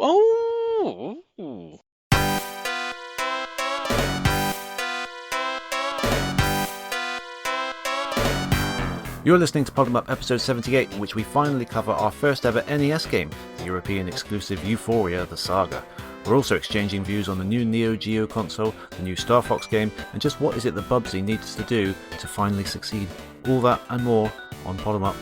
Oh. You're listening to Problem Up episode 78, in which we finally cover our first ever NES game, the European exclusive Ufouria, the Saga. We're also exchanging views on the new Neo Geo console, the new Star Fox game, and just what is it that Bubsy needs to do to finally succeed. All that and more on Problem Up.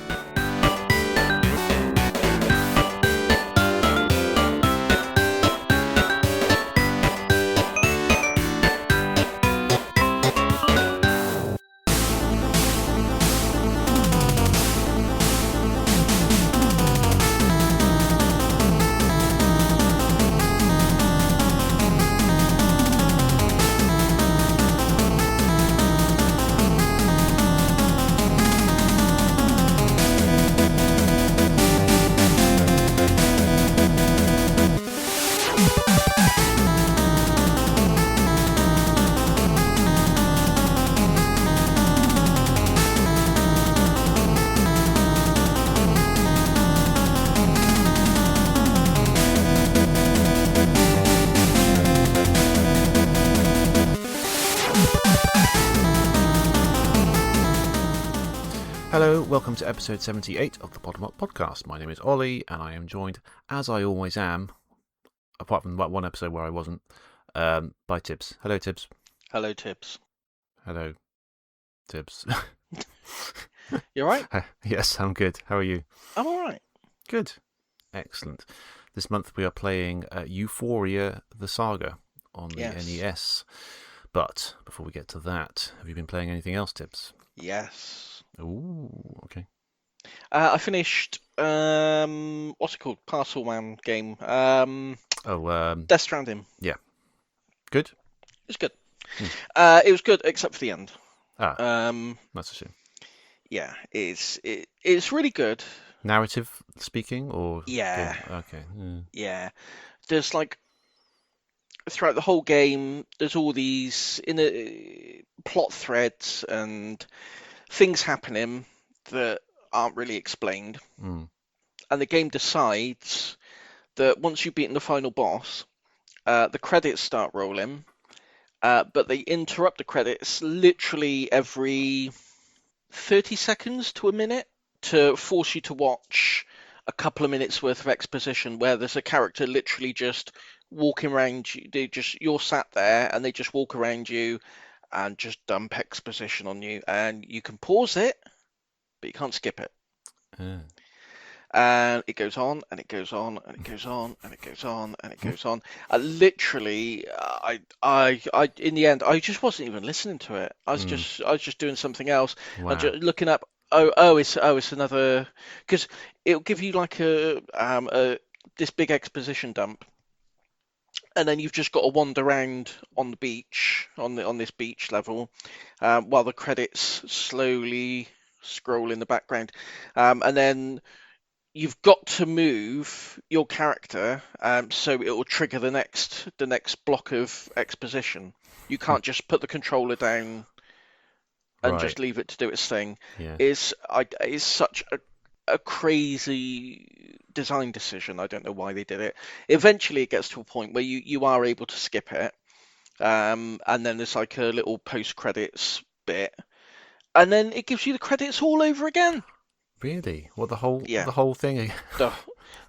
Hello, welcome to episode 78 of the Bottom Up podcast. My name is Ollie, and I am joined, as I always am, apart from that one episode where I wasn't, by Tibbs. Hello, Tibbs. Hello, Tibbs. Hello, Tibbs. You alright? Yes, I'm good. How are you? I'm alright. Good. Excellent. This month we are playing Ufouria, the Saga on the NES. But before we get to that, have you been playing anything else, Tibbs? Yes. Ooh, okay. I finished, what's it called? Parcel Man game. Death Stranding. Yeah. Good? It was good. It was good, except for the end. That's a shame. Yeah, it's really good. Narrative speaking, or? Yeah. Okay. Yeah. There's like, throughout the whole game, there's all these plot threads and things happening that aren't really explained. And the game decides that once you've beaten the final boss, the credits start rolling, but they interrupt the credits literally every 30 seconds to a minute to force you to watch a couple of minutes worth of exposition where there's a character literally just walking around you. You're sat there and they just walk around you and just dump exposition on you, and you can pause it, but you can't skip it. And it goes on, and it goes on, and it goes on, and it goes on, and it goes on. Literally, I, in the end, I just wasn't even listening to it. I was just doing something else. Wow. I'm just looking up. It's another, because it'll give you like this big exposition dump. And then you've just got to wander around on the beach, on this beach level, while the credits slowly scroll in the background. And then you've got to move your character so it will trigger the next block of exposition. You can't just put the controller down and just leave it to do its thing. Yeah. It's such a crazy design decision. I don't know why they did it. Eventually it gets to a point where you are able to skip it, and then there's like a little post-credits bit, and then it gives you the credits all over again. Really? What, the whole thing?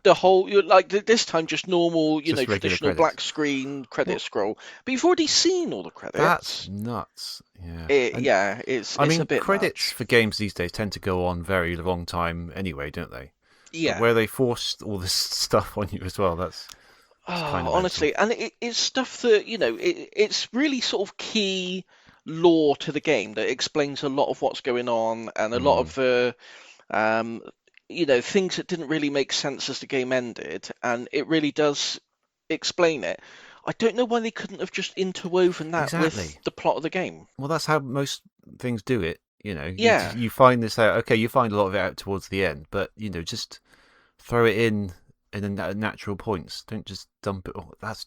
The whole, like this time just normal, Just traditional credits. black screen credit scroll, but you've already seen all the credits. That's nuts. Yeah. It's a bit credits much. for games these days tend to go on very long time anyway, don't they? Yeah. But where they forced all this stuff on you as well, that's kind of honestly, mental. and it's stuff that it's really sort of key lore to the game that explains a lot of what's going on and a lot of the things that didn't really make sense as the game ended, and it really does explain it. I don't know why they couldn't have just interwoven that with the plot of the game. Well, that's how most things do it. Yeah. You find this out. Okay, you find a lot of it out towards the end, but just throw it in the natural points. Don't just dump it. Oh, that's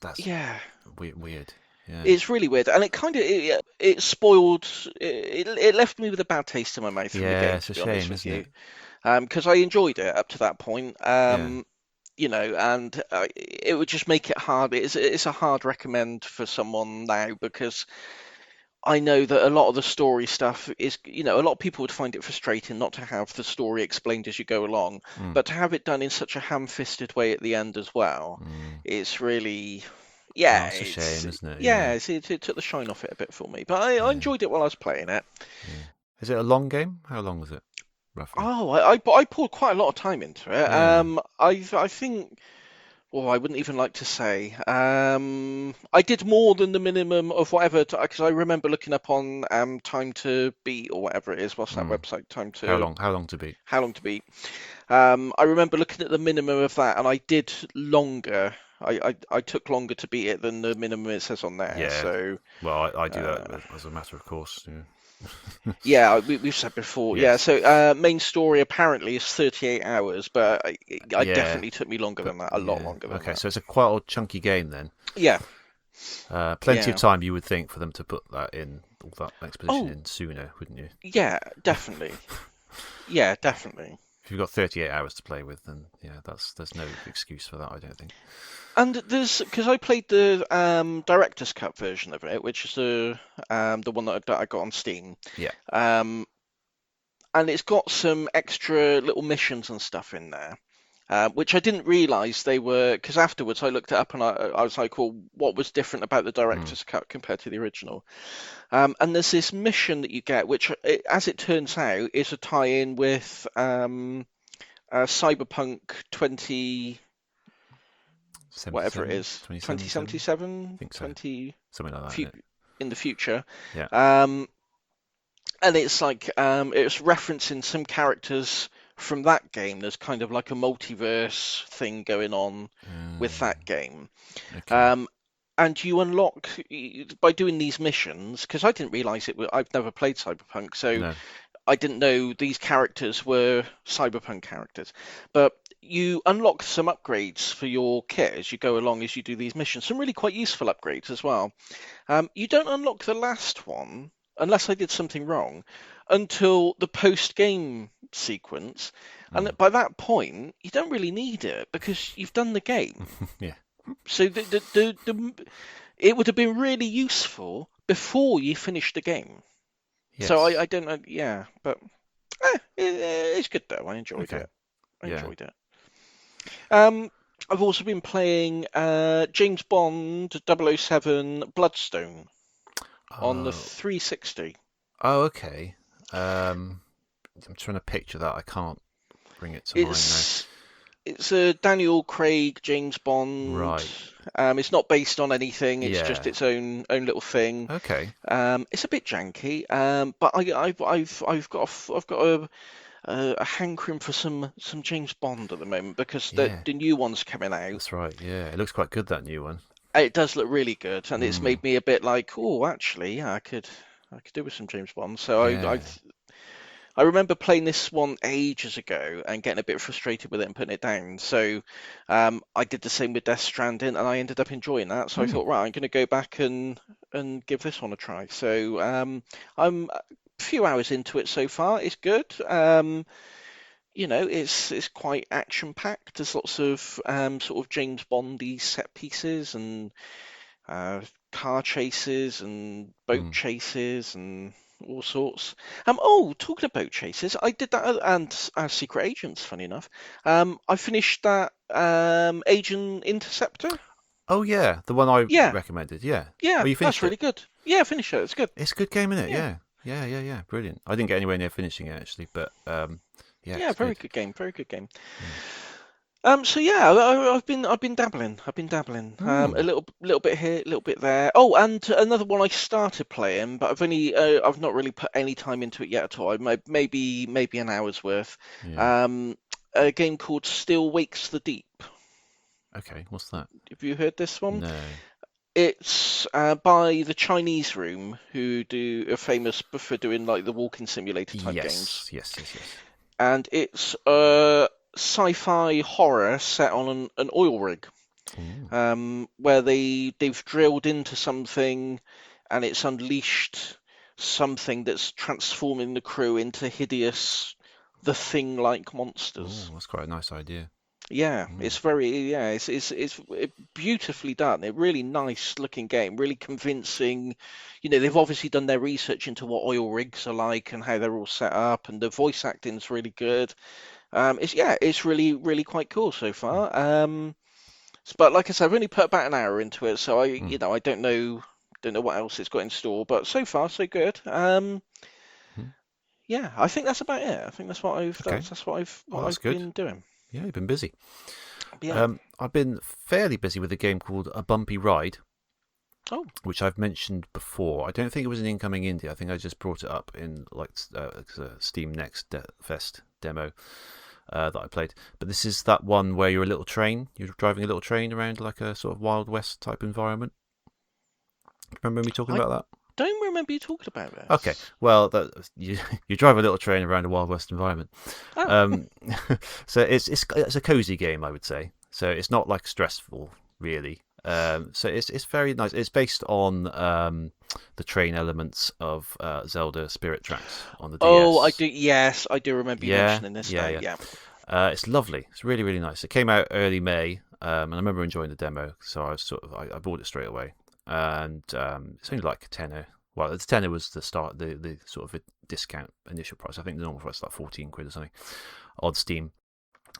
weird. Yeah. It's really weird, and it kind of it spoiled. It left me with a bad taste in my mouth. Yeah, from the game, it's a to be honest shame, with isn't you. Because I enjoyed it up to that point. and it would just make it hard. It's a hard recommend for someone now because I know that a lot of the story stuff is, a lot of people would find it frustrating not to have the story explained as you go along, Mm. but to have it done in such a ham-fisted way at the end as well, Mm. it's really, Oh, yeah, it's a shame, isn't it? yeah, Yeah. it took the shine off it a bit for me. But I Yeah. enjoyed it while I was playing it. Yeah. Is it a long game? How long is it, roughly? Oh, I poured quite a lot of time into it. Yeah. I think. Well, I wouldn't even like to say. I did more than the minimum of whatever, because I remember looking up on Time to Beat or whatever it is. What's that Mm. website? How long? How long to beat? How long to beat? I remember looking at the minimum of that, and I did longer. I took longer to beat it than the minimum it says on there. Yeah. So Well, I do that uh, as a matter of course. yeah, we've said before. Yeah, Yes. so main story apparently is 38 hours, but I Yeah. definitely took me longer But than that, a lot yeah. longer than Okay. that. So it's a quite old chunky game then. Yeah, Plenty of yeah. time, you would think, for them to put that in, all that exposition Oh, in sooner, wouldn't you? yeah, definitely. Yeah, definitely. If you've got 38 hours to play with, then yeah, there's no excuse for that, I don't think. And there's because I played the director's cut version of it, which is the one that I got on Steam. Yeah. Um, and it's got some extra little missions and stuff in there, which I didn't realise they were. Because afterwards I looked it up and I was like, well, what was different about the Mm. director's cut compared to the original? And there's this mission that you get, which, as it turns out, is a tie-in with Cyberpunk 20, whatever it 77, is, 2077? I 2077, think so. 20 Something like that, fu- yeah. in the future. Yeah. Um, and it's like it's referencing some characters from that game. There's kind of like a multiverse thing going on with that game. Okay. Um, and you unlock by doing these missions, because I didn't realize I've never played Cyberpunk, so No. I didn't know these characters were Cyberpunk characters. But you unlock some upgrades for your kit as you go along as you do these missions. Some really quite useful upgrades as well. You don't unlock the last one, unless I did something wrong, until the post-game sequence. And Mm. by that point, you don't really need it because you've done the game. Yeah. So it would have been really useful before you finished the game. So Yes. I don't know, yeah, but it's good though. I enjoyed Okay. it. I Yeah. enjoyed it. Um, I've also been playing James Bond 007 Bloodstone on the Oh. 360. Oh, okay. I'm trying to picture that. I can't bring it to mind now. It's a Daniel Craig James Bond. Right. It's not based on anything. It's just Yeah. its own little thing. Okay. It's a bit janky, but I've got a hankering for some James Bond at the moment because Yeah. the new one's coming out. That's right. Yeah. It looks quite good, that new one. It does look really good, and it's Mm. made me a bit like, oh, actually, yeah, I could do with some James Bond. So Yeah. I remember playing this one ages ago and getting a bit frustrated with it and putting it down. So I did the same with Death Stranding, and I ended up enjoying that. So I Mm. thought, right, I'm going to go back and give this one a try. So I'm a few hours into it so far. It's good. It's quite action packed. There's lots of sort of James Bondy set pieces and uh, car chases and boat Mm. chases and all sorts. Talking of boat chases, I did that and Secret Agents. Funny enough, I finished that Agent Interceptor. Oh yeah, the one I Yeah, recommended. Yeah. yeah, Oh, you that's finished it? really good. Yeah, finish it. It's good. It's a good game, isn't it? Yeah, Yeah. Yeah. Yeah. Yeah. Brilliant. I didn't get anywhere near finishing it actually, but yeah, yeah, it's very good. good game. Very good game. Yeah. So yeah, I've been dabbling. I've been dabbling. A Mm. little bit here, a little bit there. Oh, and another one I started playing, but I've not really put any time into it yet at all. Maybe an hour's worth. Yeah. Um, a game called Still Wakes the Deep. Okay. What's that? Have you heard this one? No. It's by the Chinese Room, who are famous for doing like the walking simulator type games, Yes. Yes. Yes. Yes. and it's sci-fi horror set on an oil rig. Ooh. Where they've drilled into something and it's unleashed something that's transforming the crew into hideous, the Thing-like Ooh, monsters. that's quite a nice idea. Yeah, Mm. it's very yeah, it's beautifully done. A really nice looking game, really convincing. They've obviously done their research into what oil rigs are like and how they're all set up, and the voice acting's really good. It's really quite cool so Mm. far. But like I said, I've only put about an hour into it, so Mm. I don't know what else it's got in store. But so far so good. Mm. Yeah, I think that's about it. I think that's what I've Okay. what Well, that's I've good. been doing. Yeah, you've been busy. Yeah. I've been fairly busy with a game called A Bumpy Ride, Oh. which I've mentioned before. I don't think it was an incoming indie. I think I just brought it up in like a Steam Next Fest demo that I played. But this is that one where you're a little train. You're driving a little train around like a sort of Wild West type environment. Remember me talking I about that? don't remember you talking about Okay, this. well, you drive a little train around a Wild West environment. Oh, Um, so it's a cozy game, I would say. So it's not like stressful, really. So it's very nice. It's based on the train elements of Zelda Spirit Tracks on the oh, I DS. do. Yes, I do remember you Yeah, mentioning this yeah, now. yeah. Yeah. It's lovely. It's really, really nice. It came out early May, and I remember enjoying the demo, so I bought it straight away. And it's only like a tenner. Well, the tenner was the start, the sort of a discount initial price. I think the normal price is like 14 quid or something on Steam.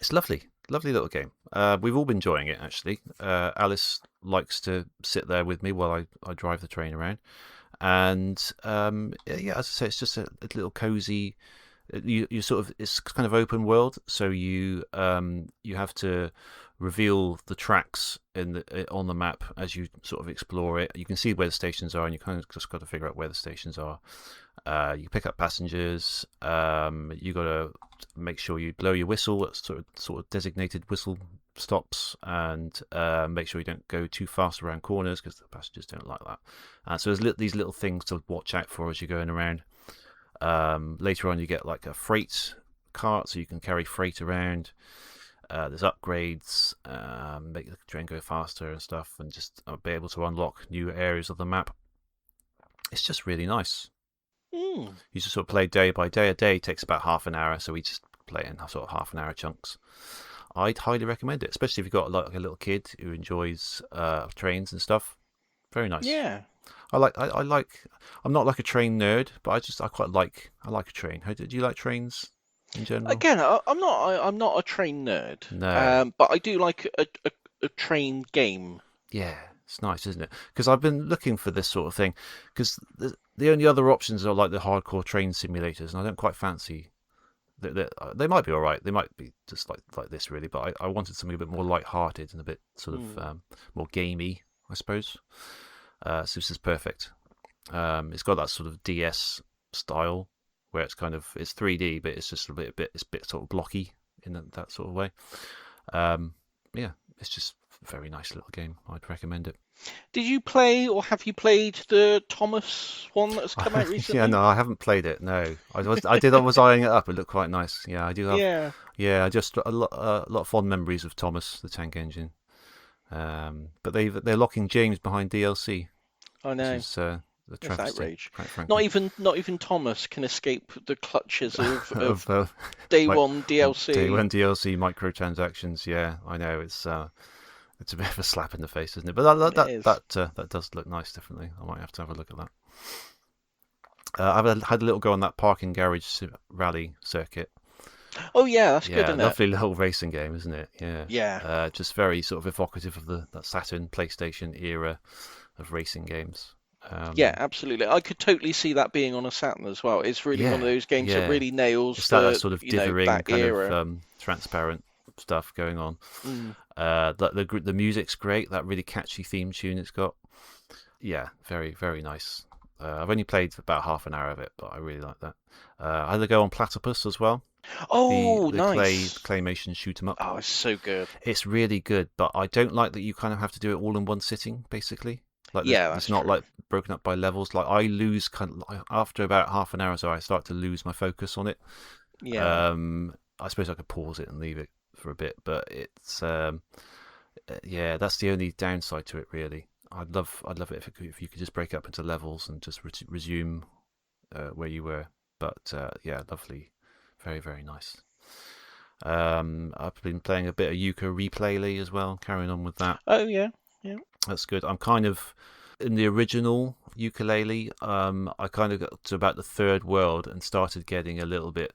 It's lovely, lovely little game. We've all been enjoying it actually. Alice likes to sit there with me while I drive the train around, and yeah, as I say, it's just a little cozy. You sort of it's kind of open world, so you have to reveal the tracks on the map as you sort of explore it. You can see where the stations are, and you kind of just got to figure out where the stations are. You pick up passengers. You got to make sure you blow your whistle at sort of designated whistle stops, and make sure you don't go too fast around corners because the passengers don't like that. So there's these little things to watch out for as you're going around. Later on, you get like a freight cart, so you can carry freight around. There's upgrades, make the train go faster and stuff, and just be able to unlock new areas of the map. It's just really nice. Mm. You just sort of play day by day. A day takes about half an hour, so we just play in sort of half an hour chunks. I'd highly recommend it, especially if you've got like a little kid who enjoys trains and stuff. Very nice. Yeah. I like. I'm not like a train nerd, but I quite like. I like a train. Do you like trains in general? Again, I'm not a train nerd. No. But I do like a train game. Yeah, it's nice, isn't it? Because I've been looking for this sort of thing. Because the only other options are like the hardcore train simulators, and I don't quite fancy. They might be all right. They might be just like this, really. But I wanted something a bit more light-hearted and a bit sort of Mm. more gamey, I suppose. So this is perfect. It's got that sort of DS style where it's 3D, but it's just it's a bit sort of blocky in that sort of way. Yeah, it's just a very nice little game. I'd recommend it. Did you play or have you played the Thomas one that's come out Yeah, recently? no, I haven't played it. No, I was eyeing it up. It looked quite nice. Yeah, I do have. Yeah, Yeah, just a lot of fond memories of Thomas the Tank Engine. But they're locking James behind DLC, I which know. is a It's travesty, outrage. quite frankly. Not even Thomas can escape the clutches of of day like one day DLC. one DLC microtransactions. Yeah, I know it's a bit of a slap in the face, isn't it? But It is. that does look nice. Definitely, I might have to have a look at that. I've had a little go on that parking garage rally circuit. Oh yeah, that's good, Yeah, isn't it? lovely little racing game, isn't it? Yeah, Yeah. just very sort of evocative of that Saturn, PlayStation era of racing games. Yeah, Um, absolutely. I could totally see that being on a Saturn as well. It's really one of yeah, those games that yeah, really nails it's that the, sort of dithering that kind of era. transparent stuff going on. Mm. The music's great. That really catchy theme tune it's got. Yeah, very very nice. I've only played about half an hour of it, but I really like that. I had to go on Platypus as well. Oh, The nice. claymation shoot 'em up. Oh, it's so good. It's really good, but I don't like that you kind of have to do it all in one sitting. Basically, like Yeah, it's that's not true. like broken up by levels. Like I lose after about half an hour or so, I start to lose my focus on it. Yeah. I suppose I could pause it and leave it for a bit, but it's yeah, that's the only downside to it really. I'd love it if you could just break up into levels and just resume where you were. But yeah, lovely, very very nice. I've been playing a bit of Yuka Replay as well, carrying on with that. Oh yeah, yeah, That's good. I'm kind of in the original ukulele. I kind of got to about the third world and started getting a little bit,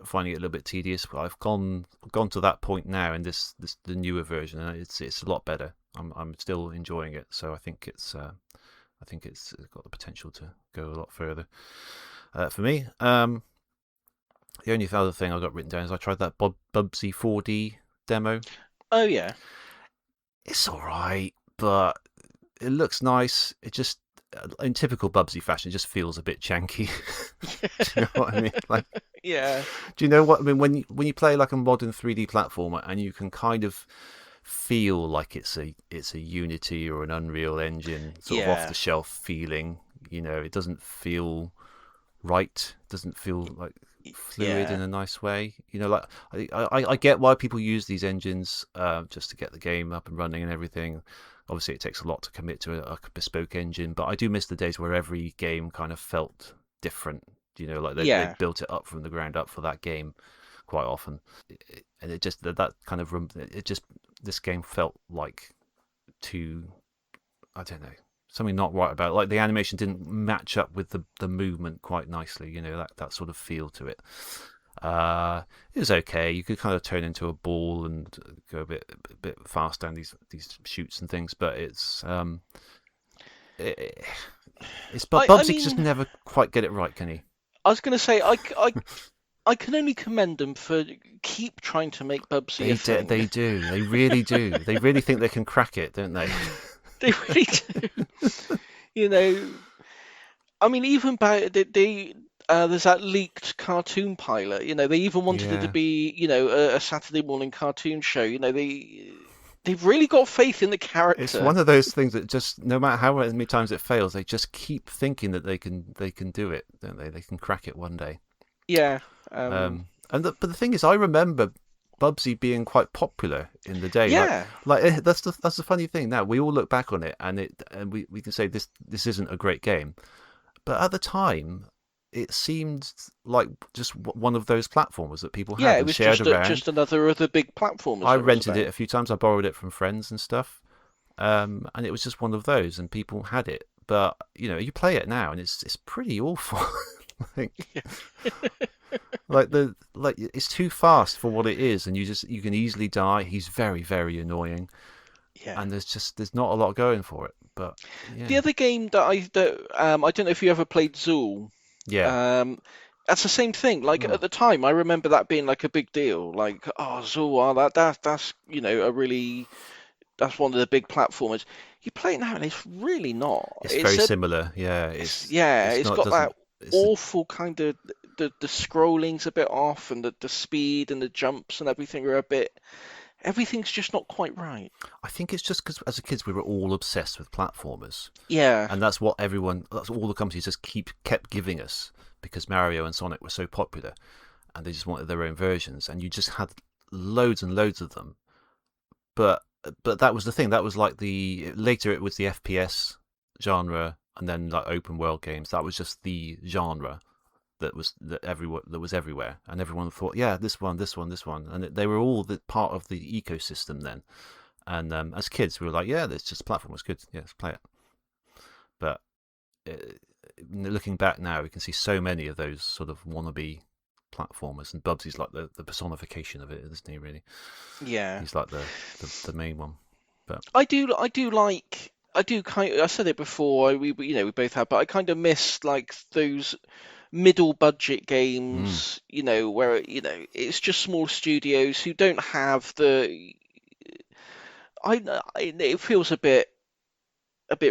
finding it a little bit tedious. But I've gone to that point now in this the newer version, and it's a lot better. I'm still enjoying it, so I think it's got the potential to go a lot further. For me, the only other thing I got written down is I tried that Bubsy 4D demo. oh yeah, It's all right, but it looks nice. It just, in typical Bubsy fashion, it just feels a bit janky. Do you know what I mean? Like, yeah, do you know what I mean when you play like a modern 3D platformer and you can kind of feel like it's a Unity or an Unreal Engine sort of off yeah, the shelf feeling. You know, it doesn't feel right. It doesn't feel like fluid in yeah, a nice way. You know, like I get why people use these engines just to get the game up and running and everything. Obviously, it takes a lot to commit to a bespoke engine, but I do miss the days where every game kind of felt different. You know, like they yeah. built it up from the ground up for that game quite often, and it just that kind of it just this game felt like too, I don't know, something not right about it. Like the animation didn't match up with the movement quite nicely. You know, that sort of feel to it. It was okay. You could kind of turn into a ball and go a bit fast down these shoots and things, but it, it's but I Bubsy just mean, never quite get it right, can he? I was gonna say I can only commend them for keep trying to make Bubsy a thing. They do, they really do. They really think they can crack it, don't they? They really do. You know, I mean, even by there's that leaked cartoon pilot. You know, they even wanted it to Yeah. be, a Saturday morning cartoon show. You know, they've really got faith in the It's character. one of those things that just no matter how many times it fails, they just keep thinking that they can do it, don't they? They can crack it one day. Yeah. But the thing is, I remember Bubsy being quite popular in the day. Yeah. That's the funny thing. Now we all look back on it, and we can say this isn't a great game, but at the time, it seemed like just one of those platformers that people Yeah. had It and was shared around. just another of the big platformers I that was rented it about. a few times. I borrowed it from friends and stuff, and it was just one of those, and people had it. But you know, you play it now, and it's pretty awful. like, like it's too fast for what it is, and you can easily die. He's very annoying, Yeah. and there's not a lot going for it. But The yeah, other game I don't know if you ever played Zool. yeah, Um, that's the same thing. Like oh, at the time, I remember that being like a big deal. Like, oh, Zool, that's a really that's one of the big platformers. You play it now, and it's really not. it's very similar. Yeah, Yeah, it's it's not got that doesn't it's awful kind of the scrolling's a bit off, and the speed and the jumps and everything are a bit. Everything's just not quite right. I think it's just because as a kids we were all obsessed with platformers, Yeah, and that's all the companies just kept giving us because Mario and Sonic were so popular, and they just wanted their own versions, and you just had loads and loads of them. But but that was the thing. That was like the later it was the FPS genre, and then like open world games. That was just the genre that was everywhere, and everyone thought, yeah, this one, and they were all part of the ecosystem then. And as kids, we were like, yeah, this just platform was good. Yeah, let's play it. But uh, looking back now, we can see so many of those sort of wannabe platformers, and Bubsy's like the personification of it, isn't he? Really, yeah. he's like the main one. But I do kind. I said it before. We both have, but I kind of miss like those middle budget mm, games. Where it's just small studios who don't have the. It feels a bit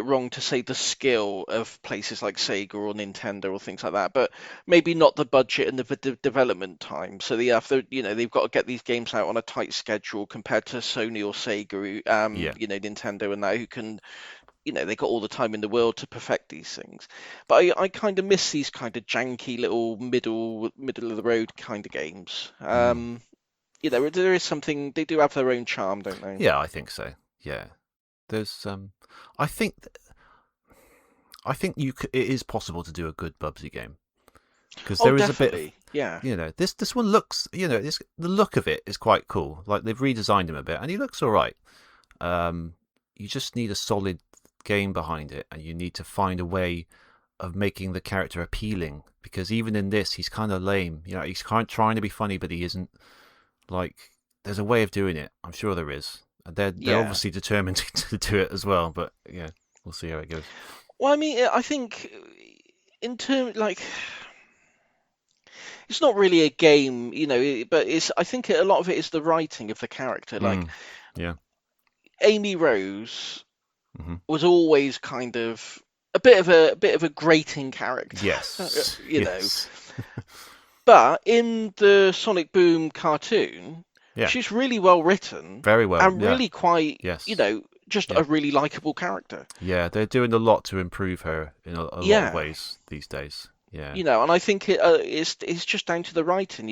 wrong to say the skill of places like Sega or Nintendo or things like that, but maybe not the budget and the development time. So they have to, they've got to get these games out on a tight schedule compared to Sony or Sega, yeah, Nintendo and that who can, they got all the time in the world to perfect these things. But I kind of miss these kind of janky little middle of the road kind of games. mm, There is something they do have their own charm, don't they? yeah, I think so. Yeah, there's I think I think it is possible to do a good Bubsy game. because Oh, there is a bit of, definitely. Yeah. this one looks, the look of it is quite cool. Like they've redesigned him a bit, and he looks all right. You just need a solid game behind it, and you need to find a way of making the character appealing. Because even in this, he's kind of lame. He's kind of trying to be funny, but he isn't. Like, there's a way of doing it. I'm sure there is. They're Yeah. obviously determined to do it as well. But yeah, we'll see how it goes. Well, I mean, I think in terms like it's not really a game, but I think a lot of it is the writing of the character. Like Yeah. Amy Rose Hmm. was always kind of a bit of a grating character, Yes. know. Yes. But in the Sonic Boom cartoon, Yeah. she's really well written Very well. and Yeah. really quite, Yes. just Yeah. a really likable character. Yeah, they're doing a lot to improve her in a lot Yeah. of ways these days. Yeah. And I think it's just down to the writing.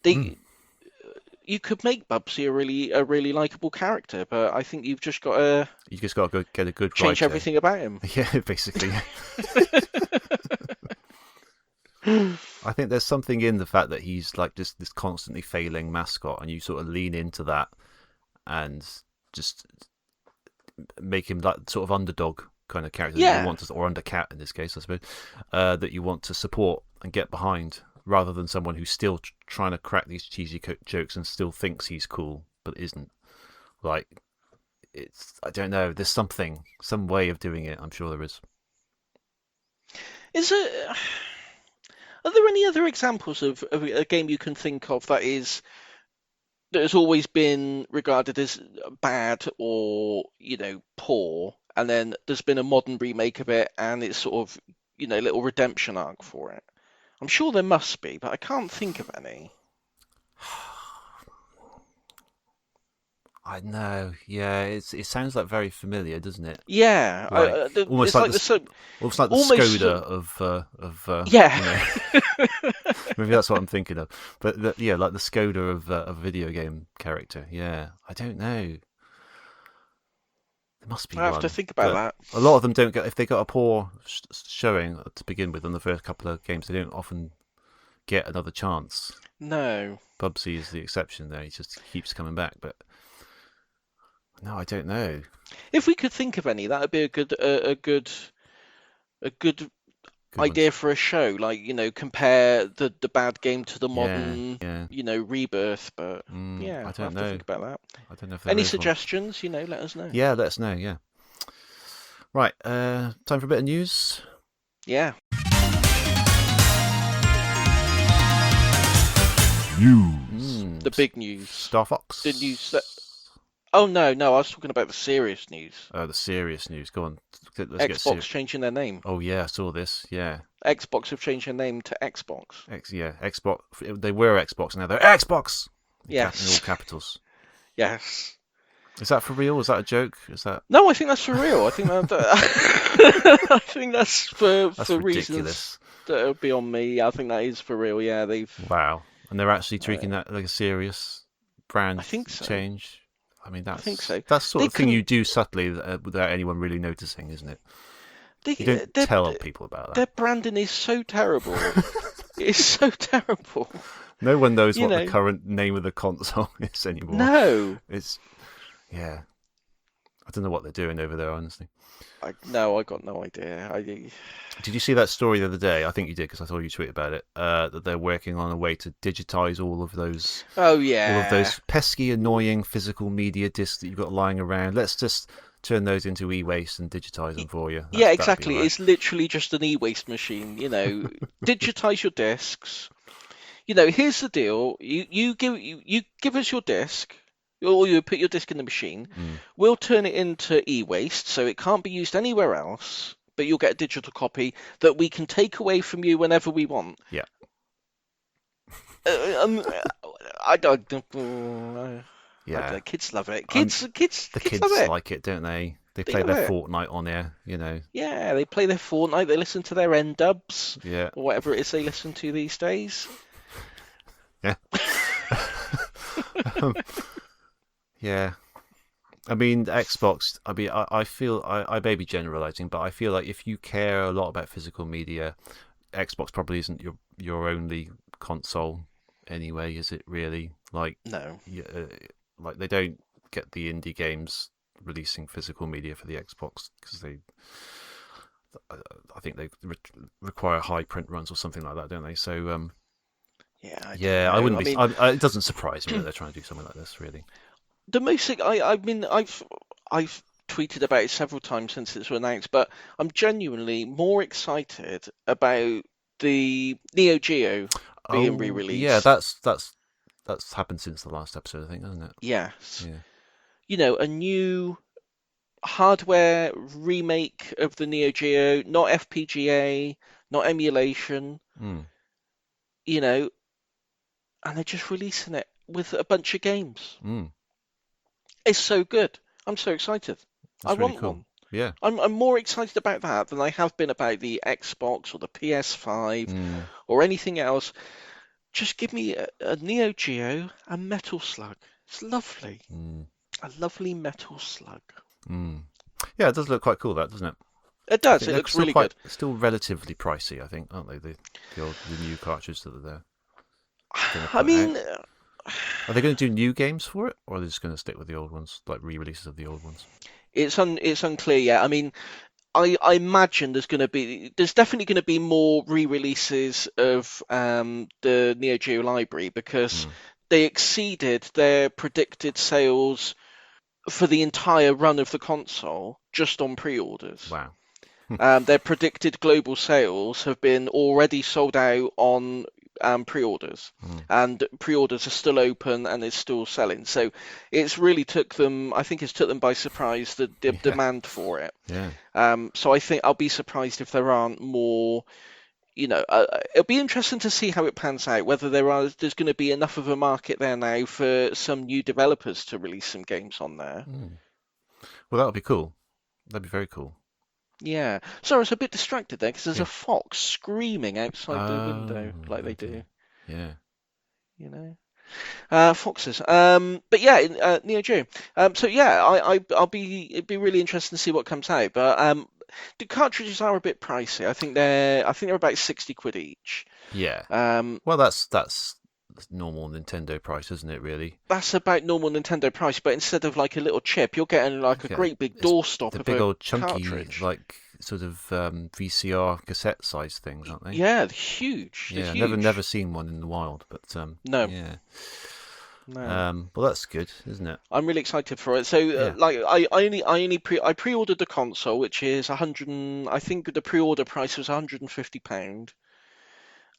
They you could make Bubsy a really likable character, but I think you've just got to You just got to get a good change writer. everything about him. Yeah, basically. I think there's something in the fact that he's like just this constantly failing mascot, and you sort of lean into that and just make him like sort of underdog kind of character that Yeah. you want to, or undercat in this case, I suppose, that you want to support and get behind, rather than someone who's still trying to crack these cheesy jokes and still thinks he's cool but isn't. Like, I don't know. There's some way of doing it. I'm sure there is. Are there any other examples of a game you can think of that has always been regarded as bad or poor, and then there's been a modern remake of it, and it's sort of a little redemption arc for it? I'm sure there must be, but I can't think of any. I know. Yeah, it sounds like very familiar, doesn't it? Yeah, Like almost it's like like almost like the almost Skoda of yeah. maybe that's what I'm thinking of. But like the Skoda of a video game character. Yeah, I don't know. There must be I have one. to think about But that. a lot of them don't get, if they got a poor showing to begin with on the first couple of games, they don't often get another chance. No. Bubsy is the exception there. He just keeps coming back, but no, I don't know. If we could think of any, that would be a good Good idea ones. for a show. Like, compare the bad game to the modern, Yeah. rebirth. But yeah, I I'll don't have to know. think about that. I don't know if there Any is one. suggestions? Let us know. Yeah, let us know. Yeah. Right. Time for a bit of news. Yeah. News. The big news. Star Fox. The news that. Oh no, I was talking about the serious news. The serious news. Go on. Let's get Xbox serious. changing their name. Oh yeah, I saw this. Yeah. Xbox have changed their name to Xbox. Xbox. They were Xbox, now they're Xbox. In Yes. all capitals. Yes. Is that for real? Is that a joke? Is that? No, I think that's for real. I think I think that's for reasons ridiculous. that are beyond me. I think that is for real. Yeah, Wow. And they're actually treating that like a serious brand I think so. change. I mean, I think so. That's the sort They of thing you couldn't- do subtly without anyone really noticing, isn't it? You don't their, tell people about their that. branding is so terrible. It's so terrible. No one knows you what know. the current name of the console is anymore. No. It's, yeah. I don't know what they're doing over there, honestly. I got no idea. Did you see that story the other day? I think you did, because I saw you tweet about it. That they're working on a way to digitize all of those Oh yeah. all of those pesky, annoying physical media discs that you've got lying around. Let's just turn those into e-waste and digitize them for you. Yeah, That'd be exactly. right. It's literally just an e-waste machine. Digitize your discs. Here's the deal. You give us your disc, or you put your disc in the machine. We'll turn it into e-waste, so it can't be used anywhere else. But you'll get a digital copy that we can take away from you whenever we want. Yeah. I don't. Yeah. Kids love it. The Kids kids love it. like it, don't they? They They play love their it. Fortnite on there, Yeah, they play their Fortnite. They listen to their N-dubs Yeah. or whatever it is they listen to these days. Yeah. Yeah. I mean, Xbox, I feel, I may be generalizing, but I feel like if you care a lot about physical media, Xbox probably isn't your only console anyway, is it really? Like, No. like they don't get the indie games releasing physical media for the Xbox because I think they require high print runs or something like that, don't they? So Yeah, I don't yeah, I know. wouldn't I be. mean, It doesn't surprise me that they're trying to do something like this, really. the most thing I mean, I've tweeted about it several times since it's announced, but I'm genuinely more excited about the Neo Geo being Oh yeah, re-released. that's happened since the last episode, I think, hasn't it? Yes. Yeah. A new hardware remake of the Neo Geo, not FPGA, not emulation, Mm, you know, and they're just releasing it with a bunch of games. mm. It's so good. I'm so excited. I That's really want cool. one. Yeah. I'm more excited about that than I have been about the Xbox or the PS5 Mm, or anything else. Just give me a Neo Geo and Metal Slug. It's lovely. mm, A lovely Metal Slug. mm. Yeah, it does look quite cool, that doesn't it? It I does. think It they're looks really good. still relatively pricey, I think, aren't they? The new cartridges that they're going to I put out. mean, Are they going to do new games for it, or are they just going to stick with the old ones, like re-releases of the old ones? it's unclear yet. I mean, I imagine there's definitely going to be more re-releases of the Neo Geo library because Mm. they exceeded their predicted sales for the entire run of the console just on pre-orders. Wow. Their predicted global sales have been already sold out on pre-orders, Mm. and pre-orders are still open and it's still selling. So it's really took them. I think it's took them by surprise the Yeah. demand for it. Yeah. So I think I'll be surprised if there aren't more. It'll be interesting to see how it pans out. Whether there's going to be enough of a market there now for some new developers to release some games on there. Mm. Well, that would be cool. That'd be very cool. Yeah. Sorry, I was a bit distracted there because there's Yeah. a fox screaming outside the Oh, window like they okay. do. Yeah. You know. Foxes. But yeah, Neo Geo. So yeah, it'd be really interesting to see what comes out. But the cartridges are a bit pricey. I think they're about 60 quid each. Yeah. Um, Well, that's normal Nintendo price, isn't it? Really. that's about normal Nintendo price, but instead of like a little chip, you're getting like a Okay. great big It's doorstop the of big a old chunky, cartridge. like sort of VCR cassette size things, aren't they? Yeah, they're huge. They're Yeah. Never huge. seen one in the wild, but No, yeah. no. Well, that's good, isn't it? I'm really excited for it. So, Yeah. like, I pre-ordered the console, which is 100. I think the pre-order price was 150 £,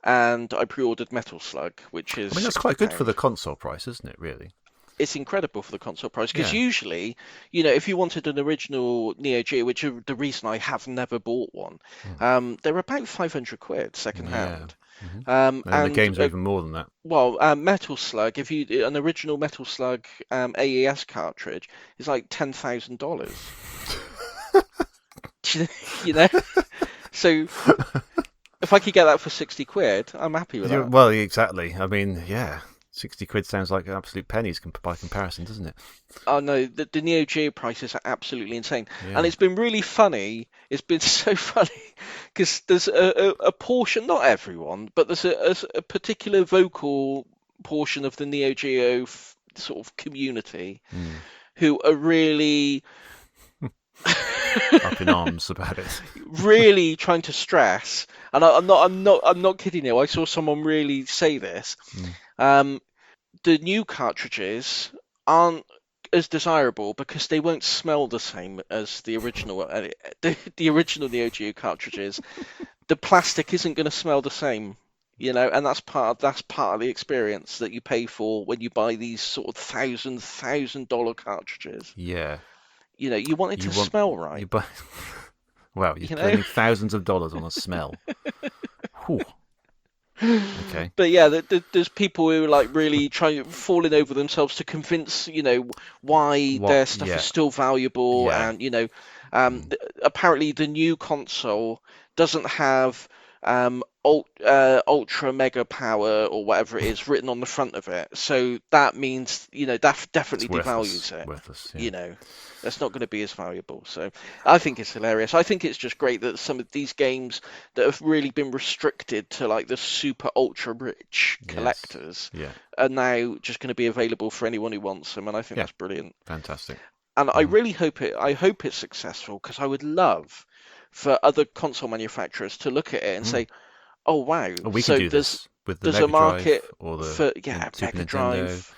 and I pre-ordered Metal Slug, which is I mean, that's sixty quite good for the pound. console price, isn't it? Really? It's incredible for the console price because Yeah. usually, if you wanted an original Neo Geo, which is the reason I have never bought one, Mm. they're about 500 quid second Yeah. hand. Hmm. And the And games are even more than that. well, Metal Slug, if you an original Metal Slug AES cartridge is like $10,000. You know, so if I could get that for 60 quid, I'm happy with Yeah, that. well, exactly. I mean, yeah, 60 quid sounds like absolute pennies by comparison, doesn't it? Oh no, the Neo Geo prices are absolutely insane, and Yeah. it's been really funny. It's been so funny because there's a portion, not everyone, but there's a particular vocal portion of the Neo Geo sort of community Mm. who are really Up in arms about it. really trying to stress, and I'm not kidding you. I saw someone really say this. Mm. Um, the new cartridges aren't as desirable because they won't smell the same as the original. The original Neo Geo cartridges, the plastic isn't going to smell the same. And that's part of the experience that you pay for when you buy these sort of $1,000 cartridges. Yeah. You want it You to want smell you right. buy. Wow, you're You know. spending thousands of dollars on a smell. Whew. Okay. But yeah, there's people who are like really falling over themselves to convince, why What? their stuff Yeah. is still valuable. Yeah. And, Mm. apparently the new console doesn't have ultra mega power or whatever it is written on the front of it. So that means, that It's definitely worthless. devalues it. Worthless. Yeah. You know, that's not going to be as valuable. So I think it's hilarious. I think it's just great that some of these games that have really been restricted to like the super ultra rich Yes. collectors Yeah. are now just going to be available for anyone who wants them, and I think Yeah. that's brilliant. Fantastic. And I Hmm. really hope it's successful because I would love for other console manufacturers to look at it and Hmm. say, "Oh wow, Oh, we could so do this with the there's a Mega market Drive or the for Super Mega Nintendo. Drive,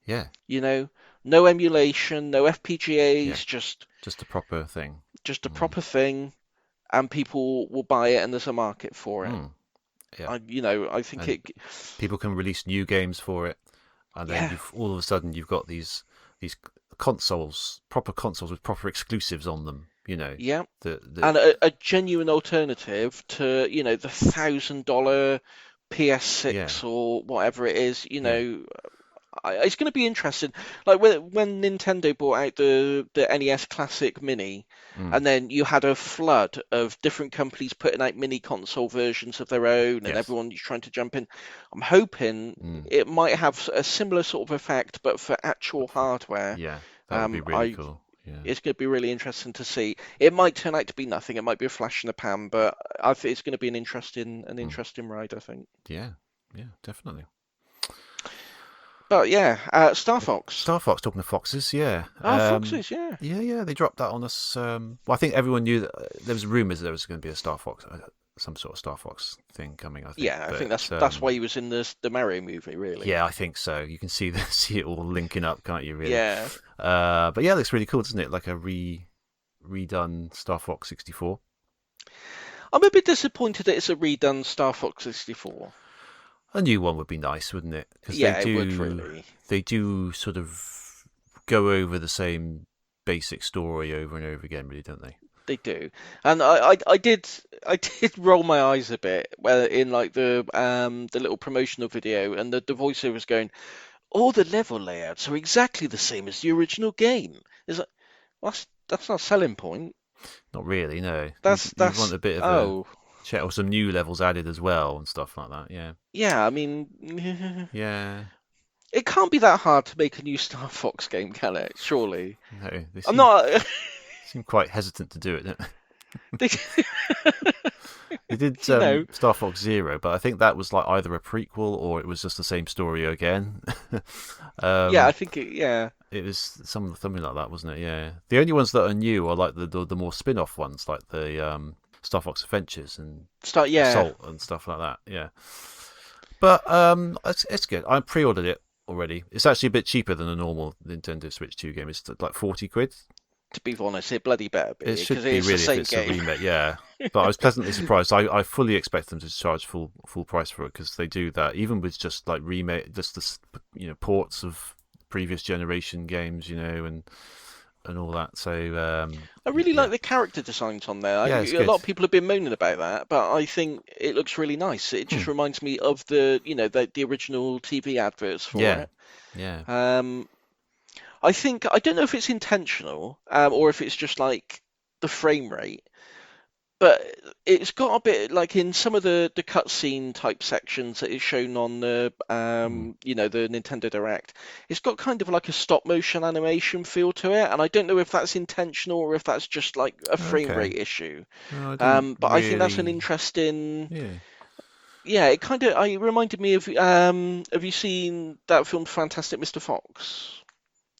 Yeah. you know, no emulation, no Yeah. FPGAs, Just a proper thing. just a Hmm. proper thing, and people will buy it, and there's a market for it." Hmm. Yeah. I think And it, people can release new games for it, and then yeah, you've all of a sudden you've got these consoles, proper consoles with proper exclusives on them. yeah, The and a genuine alternative to, the $1,000 yeah, PS6 or whatever it is, yeah. it's going to be interesting. Like when Nintendo brought out the NES Classic Mini, Mm. and then you had a flood of different companies putting out mini console versions of their own, and Yes. everyone trying to jump in. I'm hoping Mm. it might have a similar sort of effect, but for actual But for hardware. yeah, that would be Um, really I cool. Yeah. It's going to be really interesting to see. It might turn out to be nothing. It might be a flash in the pan, but I think it's going to be an Mm. interesting ride, I think. Yeah. Yeah. Definitely. But yeah, Star Fox. Star Fox. Talking of foxes, yeah. Oh, Foxes, yeah. Yeah, yeah. They dropped that on us. Well, I think everyone knew that there was rumours there was going to be a Star Fox, some sort of Star Fox thing coming. I think, Yeah, I think but that's why he was in the Mario movie, really. yeah, I think so. You can see see it all linking up, can't you? Really. Yeah. But yeah, it looks really cool, doesn't it? Like a redone Star Fox 64. I'm a bit disappointed that it's a redone Star Fox 64. A new one would be nice, wouldn't it? Because Yeah, it would really. they do sort of go over the same basic story over and over again, really, don't they? They do, and I did I did roll my eyes a bit where in like the little promotional video, and the voiceover was going, all the level layouts are exactly the same as the original game. It's like, well, that's not a selling point. Not really, no. You want That's a bit of a oh check or some new levels added as well and stuff like that. Yeah, yeah. I mean, yeah. it can't be that hard to make a new Star Fox game, can it? Surely. No, they I'm not. seem quite hesitant to do it. Don't They, They did you know. Star Fox Zero, but I think that was like either a prequel or it was just the same story again. Yeah, I um, think yeah. it was something like that, wasn't it? Yeah. The only ones that are new are like the more spin-off ones, like the Star Fox Adventures and Start yeah. Assault and stuff like that. Yeah. But it's good. I pre-ordered it already. It's actually a bit cheaper than a normal Nintendo Switch 2 game. It's like 40 quid. To be honest, it bloody better be It should because be it's the really if same it's a game. remake, yeah. But I was pleasantly surprised. I fully expect them to charge full price for it because they do that even with just like remake, just the ports of previous generation games, and all that. So I really yeah, like the character designs on there. yeah, it's A good. lot of people have been moaning about that, but I think it looks really nice. It Hmm. just reminds me of the original TV adverts for Yeah, it. yeah. I don't know if it's intentional or if it's just like the frame rate, but it's got a bit like in some of the cutscene type sections that is shown on Hmm. the Nintendo Direct. It's got kind of like a stop motion animation feel to it, and I don't know if that's intentional or if that's just like a frame Okay. rate issue. No, I didn't But I think that's an really. interesting. Yeah. Yeah, it reminded me of have you seen that film Fantastic Mr. Fox?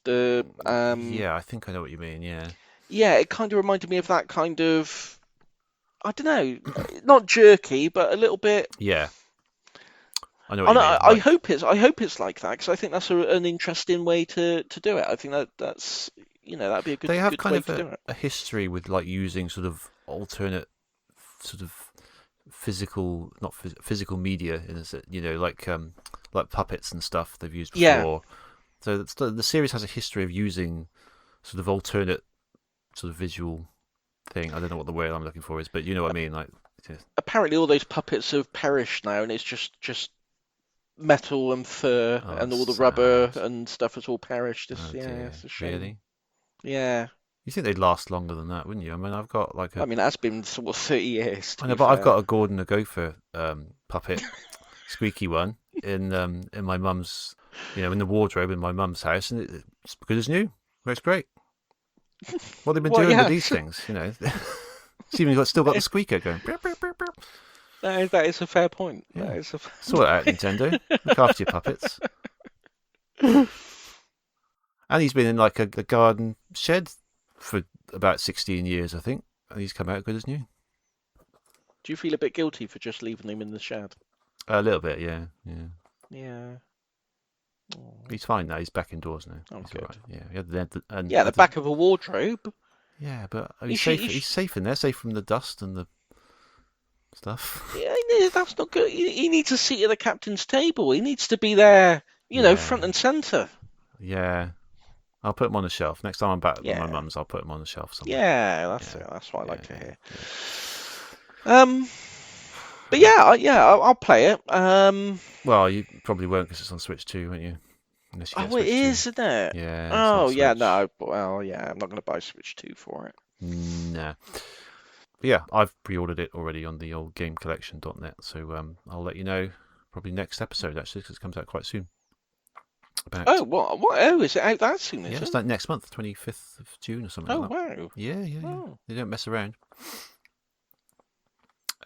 The Yeah, I think I know what you mean. Yeah. Yeah, it kind of reminded me of that kind of, I don't know, not jerky, but a little bit. Yeah, I know what And you mean. I hope it's like that because I think that's an interesting way to do it. I think that's that'd be a They have good kind way of to do it. a history with like using sort of alternate sort of physical, not physical media in like puppets and stuff they've used Yeah, before. So the series has a history of using sort of alternate sort of visual thing. I don't know what the word I'm looking for is, but you know what I mean. Like, apparently all those puppets have perished now, and it's just metal and fur, oh, and that's all the rubber sad. and stuff has all perished. Oh Yeah, dear, it's a shame. really? Yeah. You think they'd last longer than that, wouldn't you? I mean, I've got like I a, mean, that's been sort of 30 years, to I know, be but I've fair. got a Gordon the Gopher puppet, squeaky one, in my mum's, in the wardrobe in my mum's house, and it's because it's new. It's great. What they've been Well, doing with yeah, these things. It's even still got the squeaker going. Beep, beep, beep, beep. that is a fair point. Yeah, That is a... sort it out, Nintendo. Look after your puppets. And he's been in like a garden shed for about 16 years, I think. And he's come out good as new. Do you feel a bit guilty for just leaving him in the shed? A little bit, yeah, yeah. Yeah. Oh, He's fine now. He's back indoors now. oh, He's all good. right. Yeah, he had and Yeah, the back of a wardrobe. yeah, but You he's should, safe. He's safe in there, safe from the dust and the stuff. yeah, no, that's not good. He needs a seat at the captain's table. He needs to be there, front Yeah, and centre. yeah. I'll put him on the shelf next time I'm back with my Yeah. mum's. I'll put him on the shelf somewhere. Yeah, that's Yeah, it. That's what I yeah, like to yeah, hear. yeah. Um, but yeah, I'll play it. Well, you probably won't because it's on Switch 2, won't you? Unless you get Oh, it Switch 2. is, isn't it? Yeah, it's on Oh, yeah, Switch. no. Well, yeah, I'm not going to buy Switch 2 for it. Nah. But yeah, I've pre-ordered it already on the old gamecollection.net, so I'll let you know probably next episode actually because it comes out quite soon. About Oh, what? Oh, is it out that soon? yeah, Is it's it? like next month, 25th of June or something Oh, like that. wow. Yeah, yeah, yeah. Oh. They don't mess around.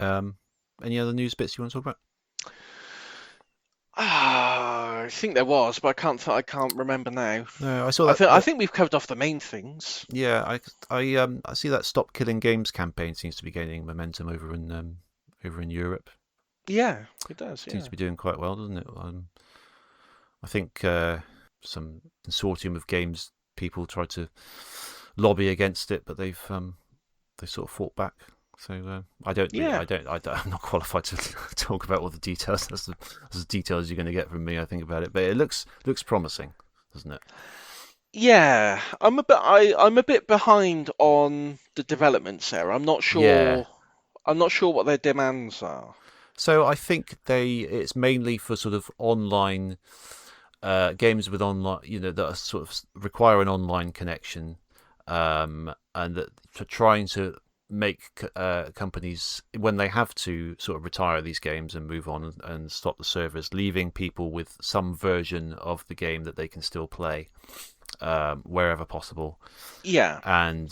Any other news bits you want to talk about? I think there was, but I can't remember now. No, I saw I that. think we've covered off the main things. Yeah, I see that Stop Killing Games campaign seems to be gaining momentum over in Europe. Yeah, it does. Seems Yeah. to be doing quite well, doesn't it? I think some consortium of games people tried to lobby against it, but they've they sort of fought back. So Yeah. I'm not qualified to talk about all the details. That's as detailed as you're going to get from me, I think, about it. But it looks promising, doesn't it? Yeah, I'm a bit behind on the developments there. Yeah. I'm not sure what their demands are. So I think it's mainly for sort of online games with online, that are sort of require an online connection, and that for trying to make companies when they have to sort of retire these games and move on and stop the servers, leaving people with some version of the game that they can still play wherever possible, Yeah. and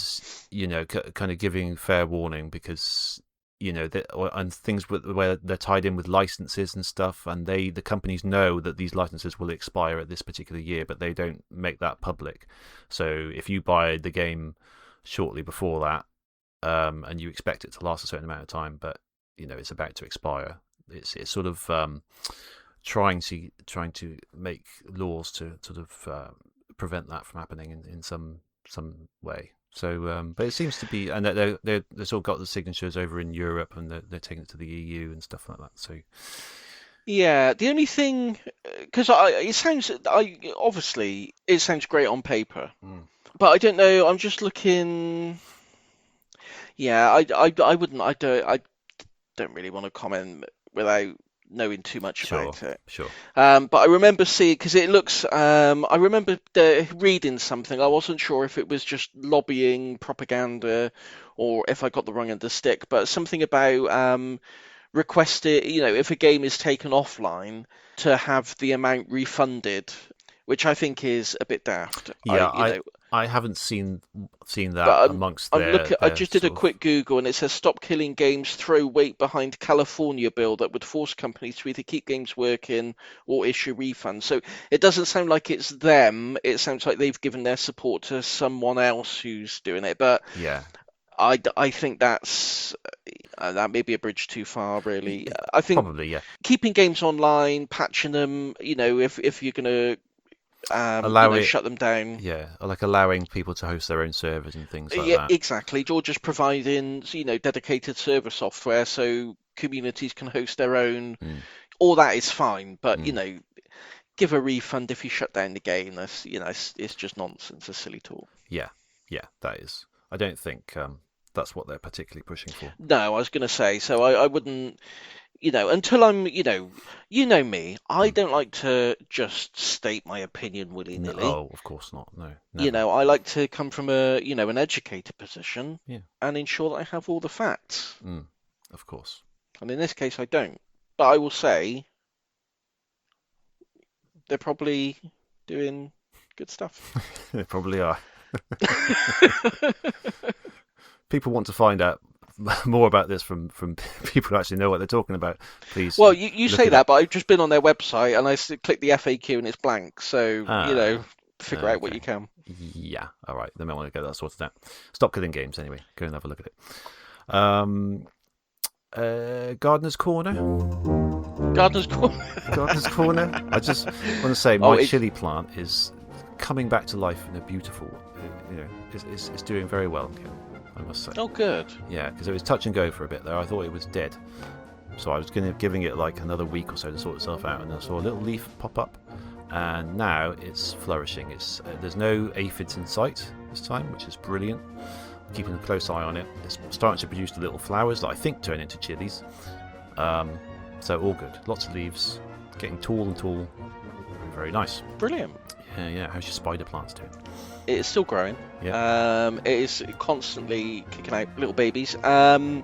kind of giving fair warning because and things where they're tied in with licenses and stuff, and the companies know that these licenses will expire at this particular year, but they don't make that public. So if you buy the game shortly before that, and you expect it to last a certain amount of time, but it's about to expire, it's sort of trying to make laws to sort of prevent that from happening in some way. So, but it seems to be, and they've sort of got the signatures over in Europe, and they're taking it to the EU and stuff like that. So, Yeah, the only thing, because obviously it sounds great on paper, but I don't know. I'm just looking. Yeah, I don't really want to comment without knowing too much sure, about it. sure, But I remember seeing because it looks. I remember reading something. I wasn't sure if it was just lobbying propaganda or if I got the wrong end of the stick. But something about requested, if a game is taken offline, to have the amount refunded, which I think is a bit daft. yeah. I haven't seen that But amongst I'm looking. I their just did a sort of quick Google, and it says "Stop Killing Games" throw weight behind California bill that would force companies to either keep games working or issue refunds. So it doesn't sound like it's them. It sounds like they've given their support to someone else who's doing it. But yeah. I think that may be a bridge too far, really. I think Probably, yeah. keeping games online, patching them, if you're gonna Allow it, shut them down. yeah, like allowing people to host their own servers and things like Yeah, that. exactly. Or just providing, dedicated server software so communities can host their own. Mm, All that is fine, but mm. give a refund if you shut down the game. That's, it's just nonsense, a silly talk. Yeah, that is. I don't think that's what they're particularly pushing for. No, I was going to say, so I wouldn't. Until you know me, I don't like to just state my opinion No, willy-nilly. oh, of course not. No, never. I like to come from an educated position Yeah. and ensure that I have all the facts. Mm, of course. And in this case, I don't. But I will say they're probably doing good stuff. They probably are. People want to find out more about this from people who actually know what they're talking about. Please Well, you look say it up. that, but I've just been on their website and click the FAQ and it's blank. So, Ah, figure out what okay. you can. Yeah, all right. Then I want to get that sorted out. Stop killing games anyway. Go and have a look at it. Gardener's Corner. Gardener's Corner. Gardener's Corner. I just want to say Oh, my chili plant is coming back to life in a beautiful, it's doing very well, I must say. oh, good. Yeah, because it was touch and go for a bit there. I thought it was dead. So I was giving it like another week or so to sort itself out, and I saw a little leaf pop up, and now it's flourishing. There's no aphids in sight this time, which is brilliant. Keeping a close eye on it. It's starting to produce the little flowers that I think turn into chilies. So all good. Lots of leaves, getting tall and tall. Very nice. Brilliant. Yeah. How's your spider plants doing? It's still growing. Yeah. It is constantly kicking out little babies. My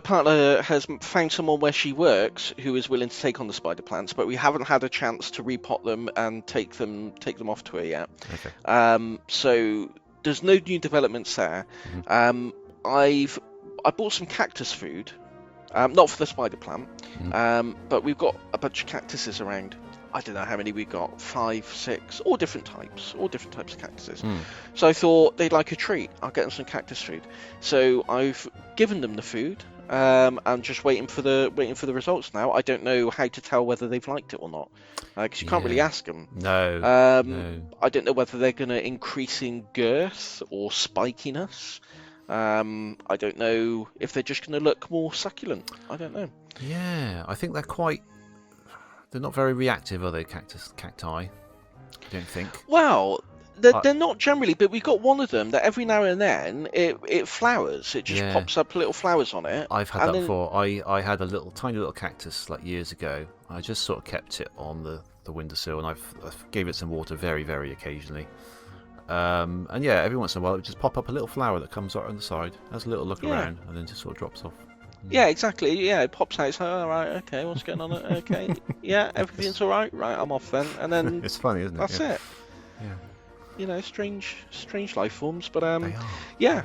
partner has found someone where she works who is willing to take on the spider plants, but we haven't had a chance to repot them and take them off to her yet. Okay. So there's no new developments there. Mm-hmm. I bought some cactus food, not for the spider plant, but we've got a bunch of cactuses around. I don't know how many we got, 5, 6, all different types of cactuses. So I thought they'd like a treat. I'll get them some cactus food. So I've given them the food. I'm just waiting for the results now. I don't know how to tell whether they've liked it or not, because you can't really ask them. No. I don't know whether they're going to increase in girth or spikiness. I don't know if they're just going to look more succulent. I don't know. Yeah, I think they're not very reactive, are they, cacti? I don't think. Well, they're not generally, but we've got one of them that every now and then it flowers. It just pops up little flowers on it. I've had that before. I had a tiny little cactus like years ago. I just sort of kept it on the windowsill, and I gave it some water very, very occasionally. And yeah, every once in a while it would just pop up a little flower that comes out on the side, has a little look around, and then just sort of drops off. Yeah, exactly. Yeah, it pops out. It's like, all right, okay, what's going on? Okay, yeah, everything's all right. Right, I'm off then. And then it's funny, isn't it? That's it. Yeah. Strange life forms, but they are. yeah.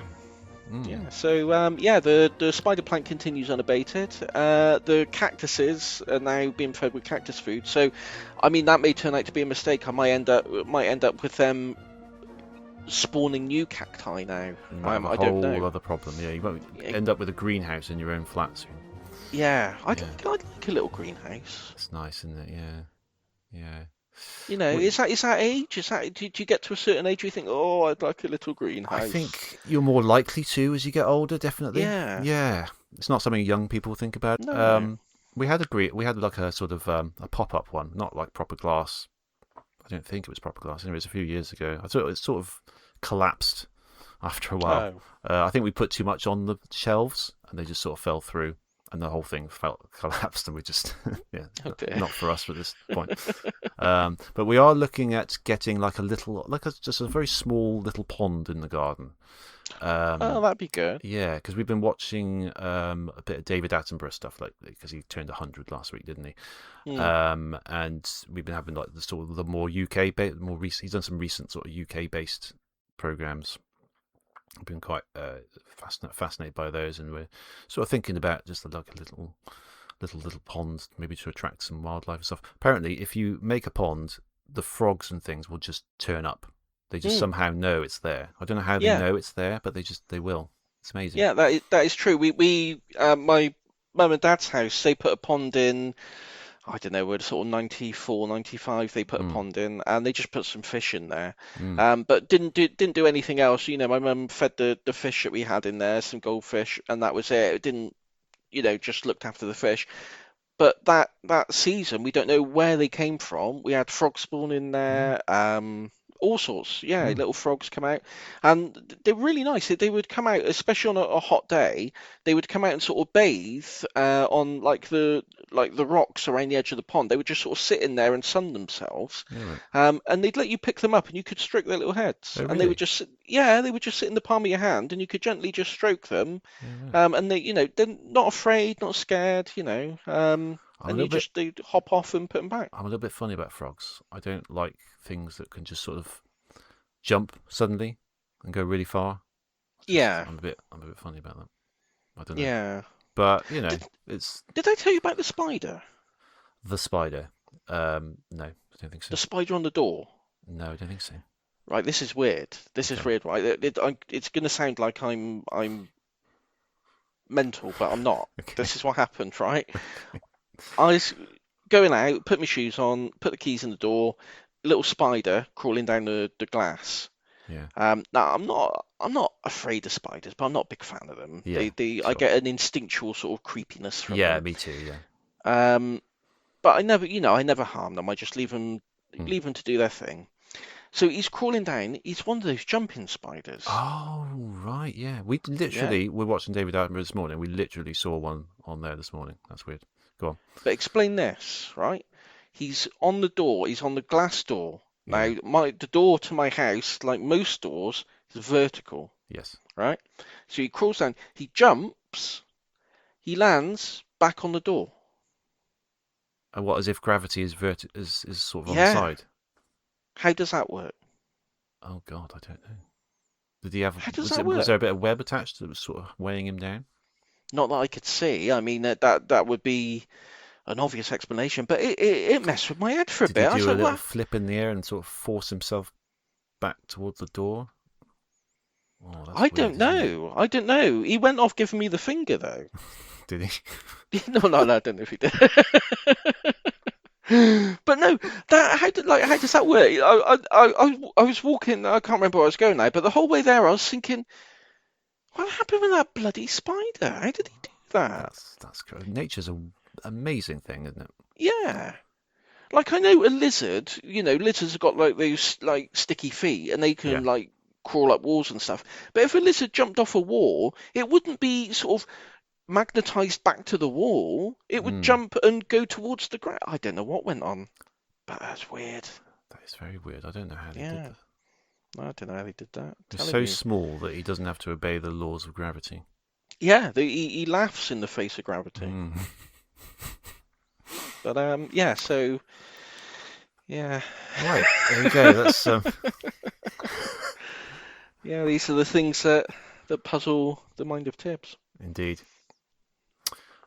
Yeah. So the spider plant continues unabated. The cactuses are now being fed with cactus food. So, I mean, that may turn out to be a mistake. I might end up with them spawning new cacti now. I don't know. A whole other problem. Yeah, you won't end up with a greenhouse in your own flat soon. Yeah, I'd like a little greenhouse. It's nice, isn't it? Yeah. Is that age? Do you get to a certain age where you think, oh, I'd like a little greenhouse? I think you're more likely to as you get older, definitely. Yeah. It's not something young people think about. No. We had like a sort of a pop-up one, not like proper glass. I don't think it was proper glass. Anyway, it was a few years ago. I thought it sort of collapsed after a while. I think we put too much on the shelves, and they just sort of fell through. And the whole thing collapsed, and we just not for us at this point. But we are looking at getting like just a very small little pond in the garden. That'd be good. Yeah, because we've been watching a bit of David Attenborough stuff lately, because he turned 100 last week, didn't he? And we've been having like the sort of the more UK based, more recent. He's done some recent sort of UK based programs. I've been quite fascinated by those, and we're sort of thinking about just like a little pond, maybe to attract some wildlife and stuff. Apparently, if you make a pond, the frogs and things will just turn up. They just somehow know it's there. I don't know how they know it's there, but they will. It's amazing. Yeah, that is true. We my mum and dad's house, they put a pond in. I don't know, we're sort of 94, 95, they put a pond in, and they just put some fish in there. But didn't do anything else. My mum fed the fish that we had in there, some goldfish, and that was it. It didn't, just looked after the fish. But that season, we don't know where they came from. We had frog spawn in there. All sorts, yeah. Mm. Little frogs come out, and they're really nice. They would come out, especially on a hot day. They would come out and sort of bathe on like the rocks around the edge of the pond. They would just sort of sit in there and sun themselves, Yeah, right. and they'd let you pick them up, and you could stroke their little heads, Oh, and they would really? just yeah, they would just sit in the palm of your hand, and you could gently just stroke them, Yeah, right. and they're not afraid, not scared, I'm a and little bit. they'd hop off and put them back. I'm a little bit funny about frogs. I don't like things that can just sort of jump suddenly and go really far. Just Yeah, I'm a bit funny about that. I don't know, yeah. but Did it's did I tell you about the spider? the spider. No, I don't think so. The spider on the door. No, I don't think so. Right, this is weird. This is Okay. weird, right? It's going to sound like I'm mental, but I'm not. Okay. This is what happened, right? I was going out, put my shoes on, put the keys in the door, little spider crawling down the glass. Yeah. Now I'm not afraid of spiders, but I'm not a big fan of them. Yeah. I Sure. get an instinctual sort of creepiness from Yeah, them. me too. Yeah. Um, but I never harm them. I just Mm. leave them to do their thing. So he's crawling down. He's one of those jumping spiders. Oh, right. Yeah. We Yeah. literally we're watching David Attenborough this morning. We literally saw one on there this morning. That's weird. Go on. But explain this, right? He's on the door. He's on the glass door. Yeah. Now, the door to my house, like most doors, is vertical, Yes. right? So he crawls down. He jumps. He lands back on the door. And what, as if gravity is sort of on the Yeah. side? How does that work? Oh God, I don't know. Did he have? How does Was that it? Was there work? a bit of web attached that was sort of weighing him down? Not that I could see. I mean, that would be an obvious explanation, but it messed with my head for a Did he bit. I was do a like, little what? flip in the air and sort of force himself back towards the door? Oh, I that's weird, don't isn't it? know. I don't know. He went off giving me the finger though. Did he? No, no, no, I don't know if he did. But no, how does that work? I was walking. I can't remember where I was going now, but the whole way there, I was thinking, what happened with that bloody spider? How did he do that? That's cool. Nature's an amazing thing, isn't it? Yeah, like I know a lizard. Lizards have got like those like sticky feet, and they Yeah. can like crawl up walls and stuff. But if a lizard jumped off a wall, it wouldn't be sort of magnetized back to the wall. It would Mm, jump and go towards the ground. I don't know what went on, but that's weird. that is very weird. I don't know how they did Yeah, that. I don't know how they did that. They're Telling so you. small that he doesn't have to obey the laws of gravity. Yeah, he laughs in the face of gravity. Mm. But yeah. So yeah, Right, there we go. That's yeah. These are the things that puzzle the mind of Tibbs. indeed.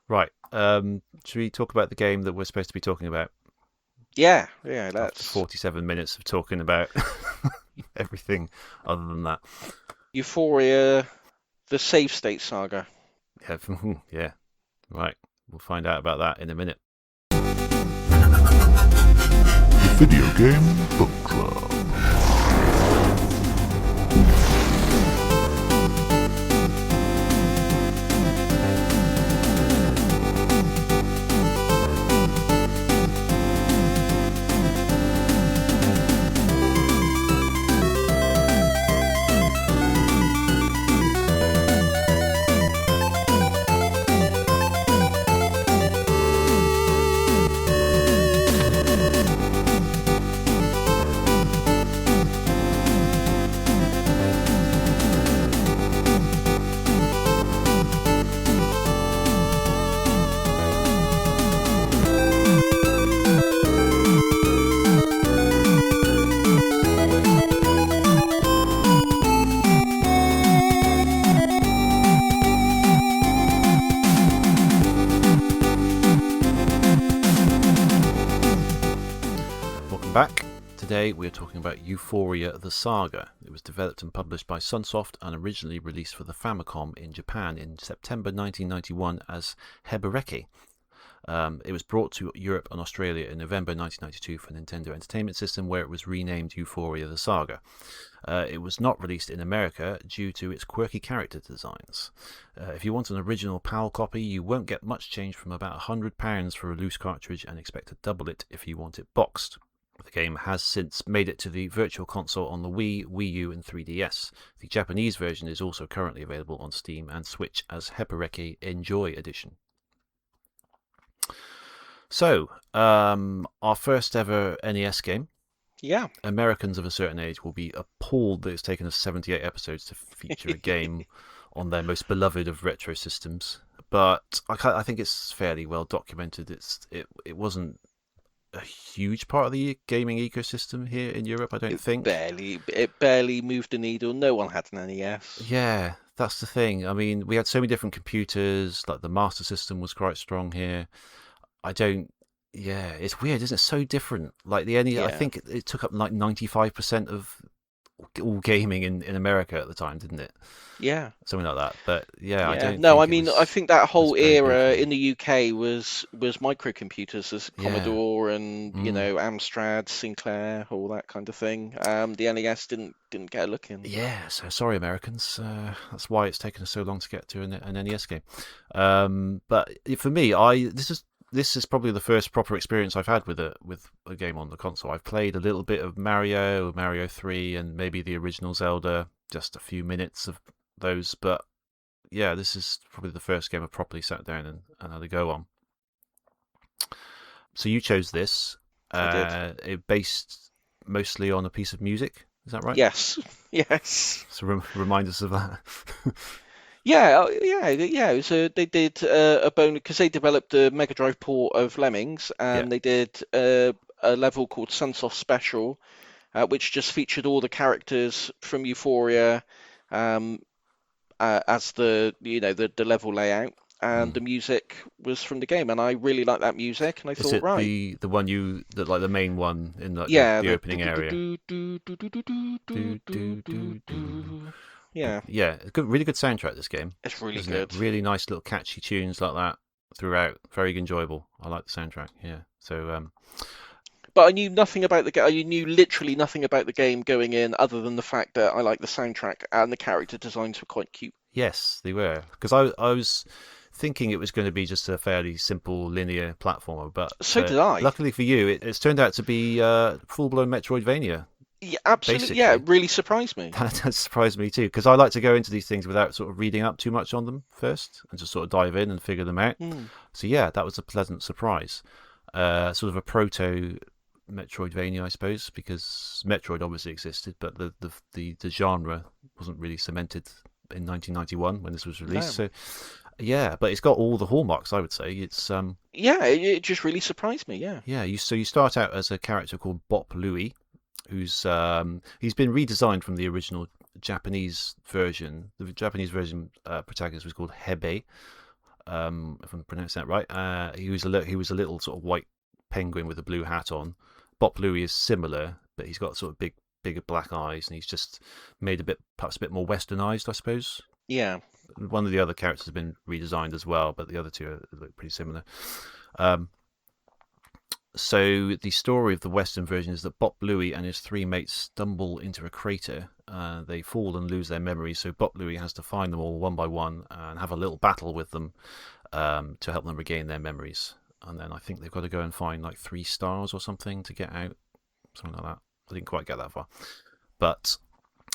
Right. Should we talk about the game that we're supposed to be talking about Yeah, yeah. after That's 47 minutes of talking about everything other than that? Euphoria, the save state saga. Yeah, yeah. Right. We'll find out about that in a minute. Video Game Book Club. Welcome back. Today we are talking about Euphoria the Saga. It was developed and published by Sunsoft and originally released for the Famicom in Japan in September 1991 as Hebereki. It was brought to Europe and Australia in November 1992 for Nintendo Entertainment System, where it was renamed Euphoria the Saga. It was not released in America due to its quirky character designs. If you want an original PAL copy, you won't get much change from about £100 for a loose cartridge and expect to double it if you want it boxed. The game has since made it to the Virtual Console on the Wii, Wii U, and 3DS. The Japanese version is also currently available on Steam and Switch as Hepereki Enjoy Edition. So, our first ever NES game. Yeah. Americans of a certain age will be appalled that it's taken us 78 episodes to feature a game on their most beloved of retro systems. But I think it's fairly well documented. It wasn't a huge part of the gaming ecosystem here in Europe, I don't think. It barely moved the needle. No one had an NES. Yeah, that's the thing. I mean, we had so many different computers. Like the Master System was quite strong here. Yeah, it's weird, isn't it? So different. Like the NES, I think it took up like 95% of all gaming in America at the time, didn't it? Yeah. Something like that. But yeah, I don't. No, think I it mean, was, I think that whole very big era here. in the UK was microcomputers, as Commodore and Amstrad, Sinclair, all that kind of thing. The NES didn't get a look in. Yeah, so sorry, Americans. That's why it's taken us so long to get to an NES game. But for me, this is probably the first proper experience I've had with a game on the console. I've played a little bit of Mario 3, and maybe the original Zelda, just a few minutes of those. But yeah, this is probably the first game I've properly sat down and had a go on. So you chose this. I did. It based mostly on a piece of music. Is that right? Yes. Yes. So remind us of that. Yeah, yeah. It was they did a bonus because they developed a Mega Drive port of Lemmings, and they did a level called Sunsoft Special, which just featured all the characters from Euphoria, as the level layout, and the music was from the game, and I really liked that music, and I Is thought, it right, the one like the main one in like yeah, the the opening area? yeah, Yeah, it's good, really good soundtrack. This game, it's really isn't good. it? Really nice little catchy tunes like that throughout. Very enjoyable. I like the soundtrack. Yeah. So But I knew nothing about the game. I knew literally nothing about the game going in, other than the fact that I like the soundtrack and the character designs were quite cute. yes, they were, because I was thinking it was going to be just a fairly simple linear platformer, but So did I. luckily for you, it's turned out to be full blown Metroidvania. Yeah, absolutely. Yeah, Basically, it really surprised me. that surprised me too, because I like to go into these things without sort of reading up too much on them first, and just sort of dive in and figure them out. Mm. So yeah, that was a pleasant surprise. Sort of a proto Metroidvania, I suppose, because Metroid obviously existed, but the genre wasn't really cemented in 1991 when this was released. No. So yeah, but it's got all the hallmarks, I would say. It's Yeah, it just really surprised me. Yeah. yeah, you start out as a character called Bop Louie, who's he's been redesigned from the original Japanese version. The Japanese version protagonist was called Hebe, if I'm pronouncing that right. He was a little sort of white penguin with a blue hat on. Bop Louie is similar, but he's got sort of bigger black eyes, and he's just made perhaps a bit more westernized, I suppose. Yeah. One of the other characters has been redesigned as well, but the other two look pretty similar. Um, so the story of the Western version is that Bop Louie and his three mates stumble into a crater. They fall and lose their memories, so Bop Louie has to find them all one by one and have a little battle with them to help them regain their memories. And then I think they've got to go and find like 3 stars or something to get out, something like that. I didn't quite get that far, but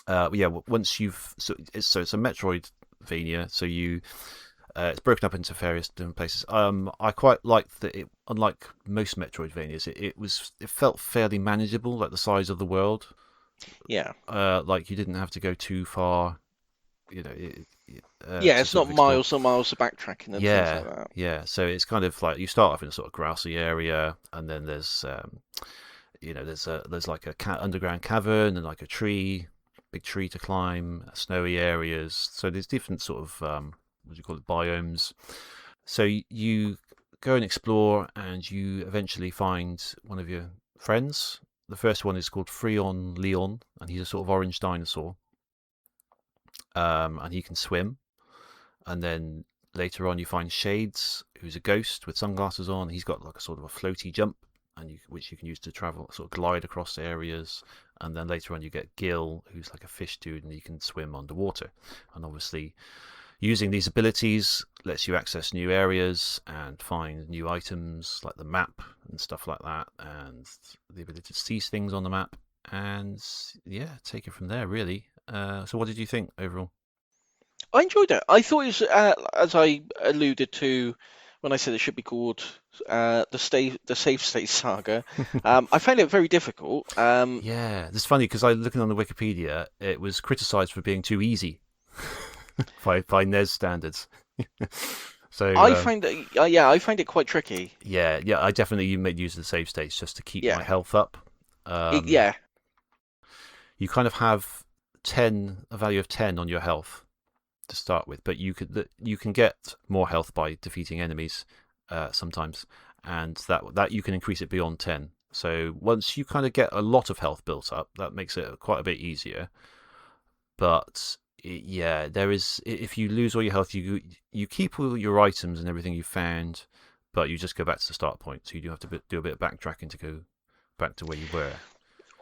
yeah. Once it's a Metroidvania, so it's broken up into various different places. I quite liked that it, unlike most Metroidvanias, it felt fairly manageable, like the size of the world. Yeah. Like you didn't have to go too far, Yeah, to it's sort not of explore. miles and miles of backtracking and things like that. Yeah. So it's kind of like you start off in a sort of grassy area, and then there's there's like a underground cavern and like a big tree to climb, snowy areas. So there's different sort of what do you call it, biomes. So you go and explore, and you eventually find one of your friends. The first one is called Freon Leon, and he's a sort of orange dinosaur, and he can swim. And then later on, you find Shades, who's a ghost with sunglasses on. He's got like a sort of a floaty jump, which you can use to travel, sort of glide across areas. And then later on, you get Gil, who's like a fish dude, and he can swim underwater. And obviously, Using these abilities lets you access new areas and find new items like the map and stuff like that, and the ability to seize things on the map. And yeah, take it from there, really. So what did you think overall? I enjoyed it. I thought it was, as I alluded to when I said it should be called the Safe State Saga. I found it very difficult. Yeah, it's funny because I looking on the Wikipedia, it was criticised for being too easy by NES standards. So I find it, yeah, I find it quite tricky. yeah, I definitely made use of the save states just to keep Yeah, my health up. yeah, You kind of have a value of 10 on your health to start with, but you can get more health by defeating enemies sometimes, and that you can increase it beyond 10. So once you kind of get a lot of health built up, that makes it quite a bit easier. But yeah, there is, if you lose all your health, you keep all your items and everything you found, but you just go back to the start point. So you do have to do a bit of backtracking to go back to where you were.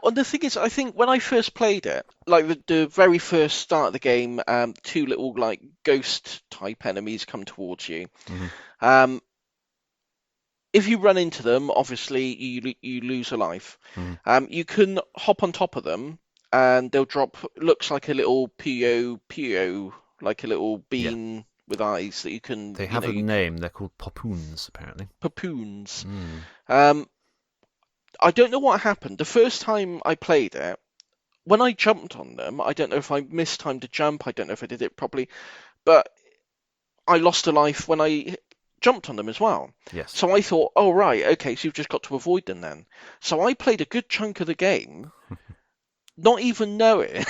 Well, the thing is, I think when I first played it, like the very first start of the game, two little like ghost type enemies come towards you. Mm-hmm. If you run into them, obviously you lose a life. Mm-hmm. You can hop on top of them, and they'll drop. Looks like a little puyo, like a little bean with eyes that you can. They have a name. They're called Popoons, apparently. Papoons. Mm. I don't know what happened. The first time I played it, when I jumped on them, I don't know if I missed time to jump. I don't know if I did it properly, but I lost a life when I jumped on them as well. Yes. So I thought, oh right, okay, so you've just got to avoid them then. So I played a good chunk of the game, not even knowing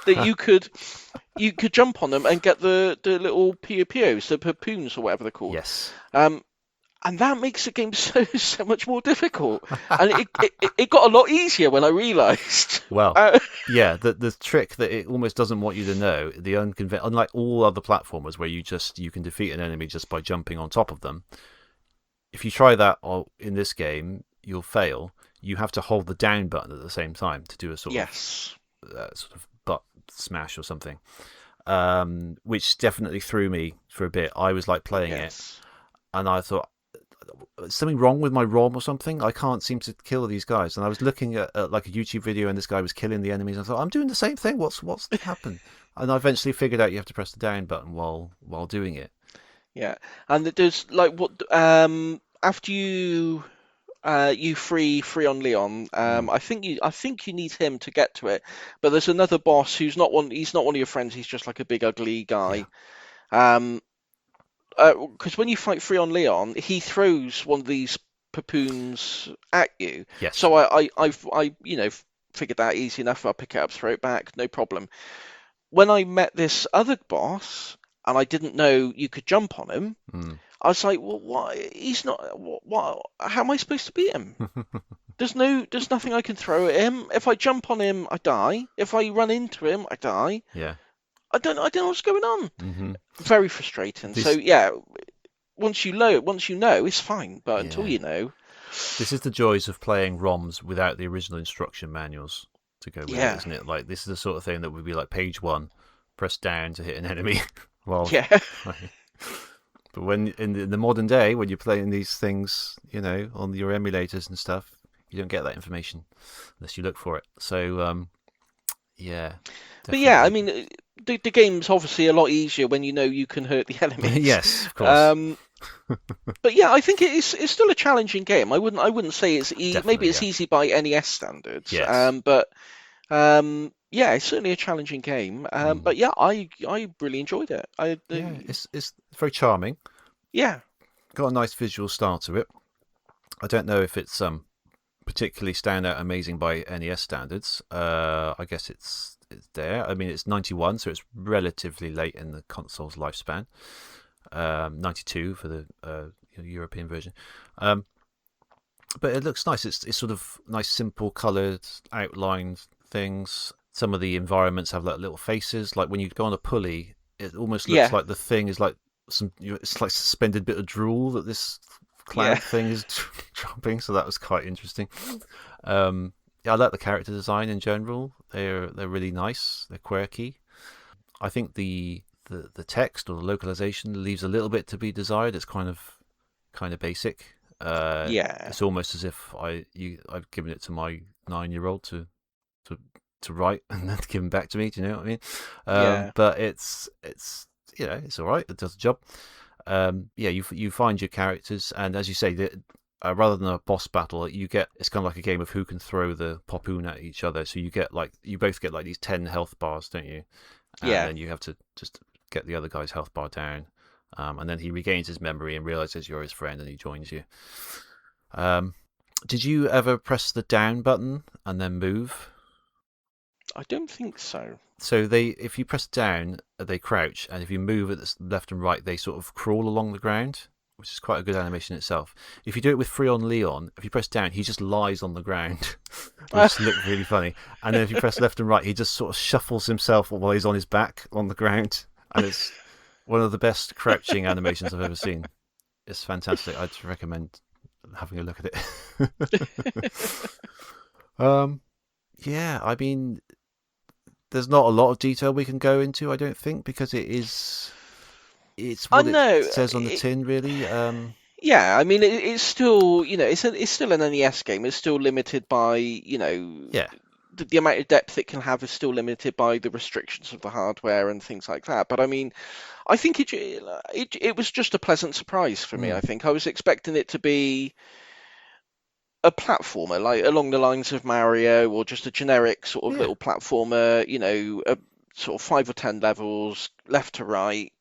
that you could jump on them and get the little pios, the papoons or whatever they're called. Yes. And that makes the game so much more difficult. And it got a lot easier when I realised. Well, yeah, the trick that it almost doesn't want you to know, unlike all other platformers where you can defeat an enemy just by jumping on top of them. If you try that in this game, you'll fail. You have to hold the down button at the same time to do a sort of butt smash or something, which definitely threw me for a bit. I was like playing it, and I thought, something wrong with my ROM or something? I can't seem to kill these guys. And I was looking at like a YouTube video, and this guy was killing the enemies. I thought, I'm doing the same thing. What's happened? And I eventually figured out you have to press the down button while doing it. Yeah, and there's like after you free on Leon. I think you need him to get to it. But there's another boss who's not one. He's not one of your friends. He's just like a big ugly guy. Yeah. Because when you fight free on Leon, he throws one of these papoons at you. Yes. So I figured that easy enough. I'll pick it up, throw it back, no problem. When I met this other boss, and I didn't know you could jump on him, I was like, well, why? He's not. What? How am I supposed to beat him? There's nothing I can throw at him. If I jump on him, I die. If I run into him, I die. Yeah. I don't know what's going on. Mm-hmm. Very frustrating. So yeah, once you know, it's fine. But until you know, this is the joys of playing ROMs without the original instruction manuals to go with it, isn't it? Like, this is the sort of thing that would be like page 1, press down to hit an enemy. But when in the modern day, when you're playing these things, on your emulators and stuff, you don't get that information unless you look for it. So yeah. Definitely. But yeah, I mean, the game's obviously a lot easier when you know you can hurt the enemies. Yes, of course. But yeah, I think it's still a challenging game. I wouldn't say it's easy. Maybe it's easy by NES standards. Yes. But yeah, it's certainly a challenging game. But yeah, I really enjoyed it. It's very charming. Yeah. Got a nice visual style to it. I don't know if it's particularly standout amazing by NES standards. I guess it's there. I mean, it's 91, so it's relatively late in the console's lifespan. 92 for the European version. But it looks nice. It's sort of nice, simple, coloured, outlined things. Some of the environments have like little faces. Like when you go on a pulley, it almost looks like the thing is like it's like suspended bit of drool that this cloud thing is dropping. So that was quite interesting. I like the character design in general. They're really nice. They're quirky. I think the the text or the localization leaves a little bit to be desired. It's kind of basic. Yeah, It's almost as if I've given it to my 9-year-old to to write and then to give them back to me. Do you know what I mean? yeah. But it's it's all right. It does the job. Yeah, you find your characters, and as you say, rather than a boss battle, it's kind of like a game of who can throw the poppoon at each other. So you both get like these 10 health bars, don't you? And Yeah. then you have to just get the other guy's health bar down. And then he regains his memory and realizes you're his friend, and he joins you. Did you ever press the down button and then move? I don't think so. So if you press down, they crouch, and if you move at the left and right, they sort of crawl along the ground, which is quite a good animation itself. If you do it with Freon Leon, if you press down, he just lies on the ground, which looks really funny. And then if you press left and right, he just sort of shuffles himself while he's on his back on the ground, and it's one of the best crouching animations I've ever seen. It's fantastic. I'd recommend having a look at it. Yeah, I mean, there's not a lot of detail we can go into, I don't think, because it's I what it know. says on the tin, really. Yeah, I mean, it's still, it's still an NES game. It's still limited by, Yeah, the amount of depth it can have is still limited by the restrictions of the hardware and things like that. But I mean, I think it was just a pleasant surprise for me. mm, I think I was expecting it to be a platformer, like along the lines of Mario, or just a generic sort of yeah, little platformer. A sort of 5 or 10 levels, left to right,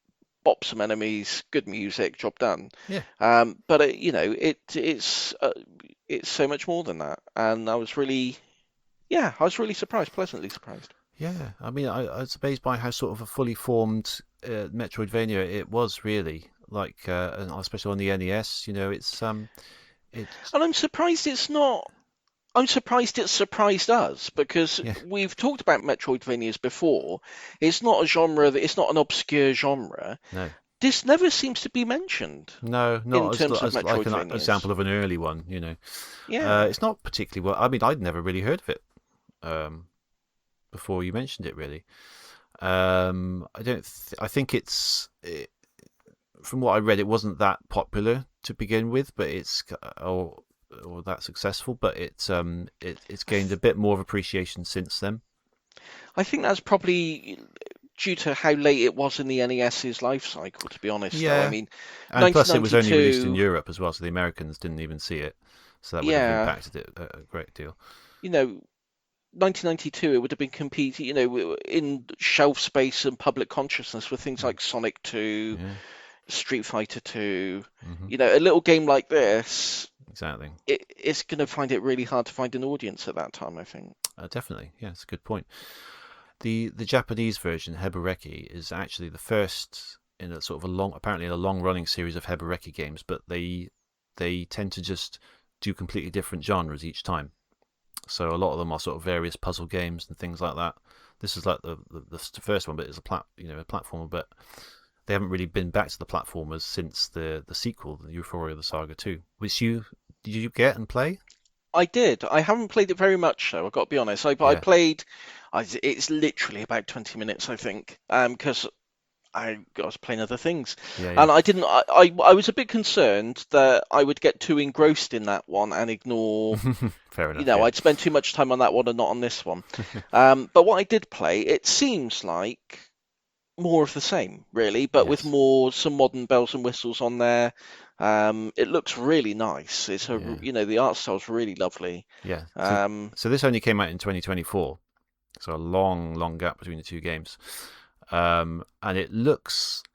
bop some enemies, good music, job done. yeah, But it's so much more than that, and I was really surprised, pleasantly surprised. yeah. I mean, I was amazed by how sort of a fully formed Metroidvania it was, really. Like, and especially on the NES, it's And I'm surprised it's not. I'm surprised it surprised us because yeah, we've talked about Metroidvanias before. It's not a genre it's not an obscure genre. no. This never seems to be mentioned No, in not terms of as like an Metroidvanias. example of an early one, Yeah. It's not particularly well. I mean, I'd never really heard of it before you mentioned it, really. I don't. I think from what I read, it wasn't that popular to begin with, but or that successful. But it's I, gained a th- bit more of appreciation since then. I think that's probably due to how late it was in the NES's life cycle, to be honest, though. I Yeah, mean, and plus it was only released in 1992, Europe as well, so the Americans didn't even see it, so that would have yeah, impacted it a great deal. you know, 1992, it would have been competing, in shelf space and public consciousness with things Mm, like Sonic 2, yeah. Street Fighter 2. Hmm. A little game like this, Exactly. it's going to find it really hard to find an audience at that time, I think. Definitely. Yeah, it's a good point. The Japanese version, Hebereki, is actually the first in a sort of apparently in a long running series of Hebereki games, but they tend to just do completely different genres each time. So a lot of them are sort of various puzzle games and things like that. This is like the first one, but it's a platformer. But they haven't really been back to the platformers since the sequel, the Ufouria the Saga 2, which did you get and play? I did. I haven't played it very much, though. I've got to be honest. I Yeah, played. It's literally about 20 minutes, I think, because I was playing other things, yeah, yeah. and I didn't. I was a bit concerned that I would get too engrossed in that one and ignore. Fair enough. Yeah, I'd spend too much time on that one and not on this one. But what I did play, it seems like more of the same, really, but with yes, some modern bells and whistles on there. It looks really nice. yeah, The art style's really lovely. yeah. Um, So this only came out in 2024, so a long, long gap between the two games. And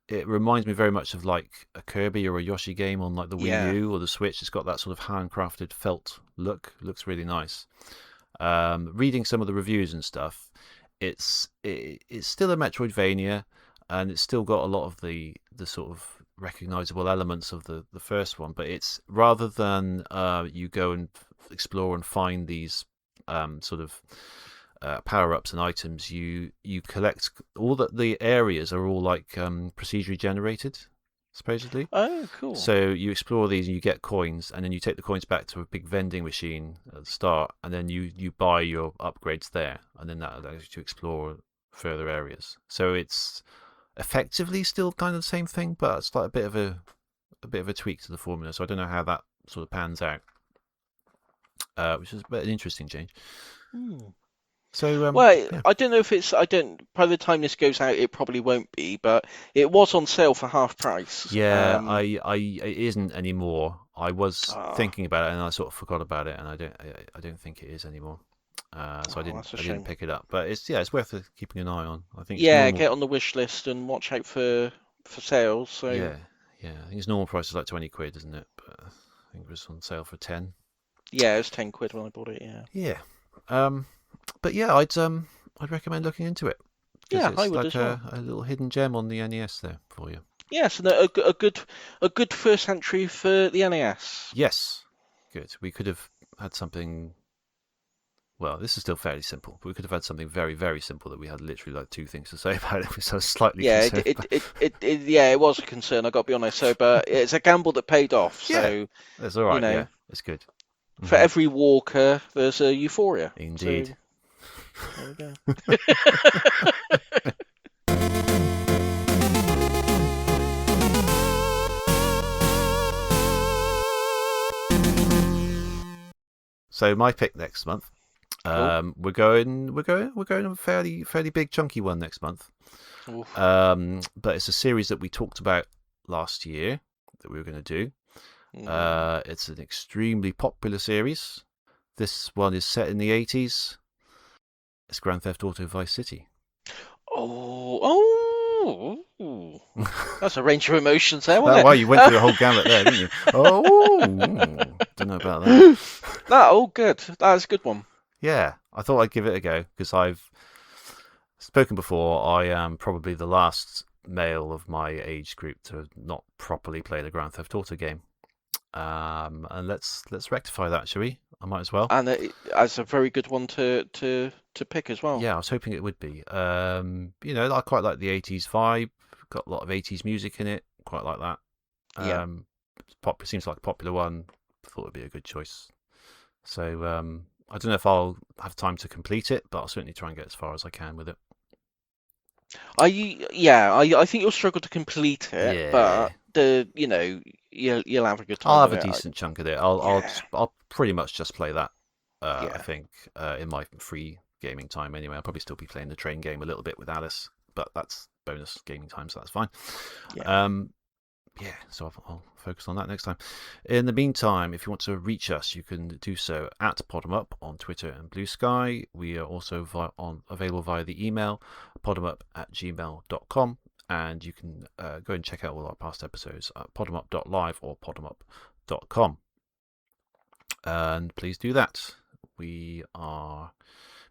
it reminds me very much of like a Kirby or a Yoshi game on like the Wii yeah, U or the Switch. It's got that sort of handcrafted felt look. It looks really nice. Reading some of the reviews and stuff, it's still a Metroidvania, and it's still got a lot of the sort of recognizable elements of the first one. But it's rather than you go and explore and find these sort of power-ups and items, you collect all the areas are all like procedurally generated, supposedly. oh, cool. So you explore these and you get coins, and then you take the coins back to a big vending machine at the start, and then you buy your upgrades there, and then that allows you to explore further areas. So effectively still kind of the same thing, but it's like a bit of a tweak to the formula. So I don't know how that sort of pans out, which is an interesting change. So Well, yeah. I don't know if it's. I don't. By the time this goes out, it probably won't be. But it was on sale for half price. Yeah, it isn't anymore. I was Ah, thinking about it and I sort of forgot about it, and I don't think it is anymore. So that's a I didn't shame. pick it up, but it's worth keeping an eye on. I think it's Yeah, normal. get on the wish list and watch out for sales. So Yeah, I think its normal price is like 20 quid, isn't it? But I think it was on sale for 10. yeah, it was 10 quid when I bought it. Yeah. Yeah. But yeah, I'd recommend looking into it because Yeah, I it's would like as well. a little hidden gem on the NES there for you. Yes, and a good first entry for the NES. Yes, good. We could have had something. Well, this is still fairly simple, but we could have had something very, very simple that we had literally like two things to say about it, which I was slightly Yeah, concerned about. yeah, it was a concern. I got to be honest. So, but it's a gamble that paid off. Yeah, So, that's all you right. know, Yeah, it's good. for every Walker, there's a Euphoria. Indeed. So, there we go. So my pick next month. Cool. We're going a fairly big chunky one next month. Oof. But it's a series that we talked about last year that we were going to do. It's an extremely popular series. This one is set in the 80s. It's Grand Theft Auto Vice City. Oh, that's a range of emotions there, wasn't it? Wow, you went through the whole gamut there, didn't you? Oh, don't know about that. Good. That's a good one. Yeah, I thought I'd give it a go because I've spoken before. I am probably the last male of my age group to not properly play the Grand Theft Auto game. And let's rectify that, shall we? I might as well. And that's a very good one to pick as well. Yeah, I was hoping it would be. I quite like the 80s vibe. Got a lot of 80s music in it. Quite like that. Yeah. Seems like a popular one. Thought it'd be a good choice. So I don't know if I'll have time to complete it, but I'll certainly try and get as far as I can with it. I think you'll struggle to complete it, Yeah. but you'll have a good time. I'll have with a it. decent chunk of it. I'll pretty much just play that. Yeah. I think in my free gaming time anyway. I'll probably still be playing the train game a little bit with Alice, but that's bonus gaming time, so that's fine. Yeah. So I'll focus on that next time. In the meantime, if you want to reach us, you can do so at PodemUp on Twitter and Blue Sky. We are also available via the email podemup@gmail.com, and you can go and check out all our past episodes at podemup.live or podemup.com. And please do that. We are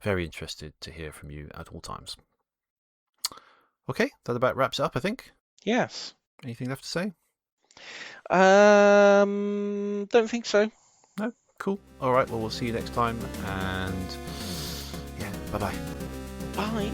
very interested to hear from you at all times. Okay, that about wraps it up, I think. Yes. Anything left to say? Don't think so. No? Cool. All right, well, we'll see you next time. And yeah, bye-bye. Bye.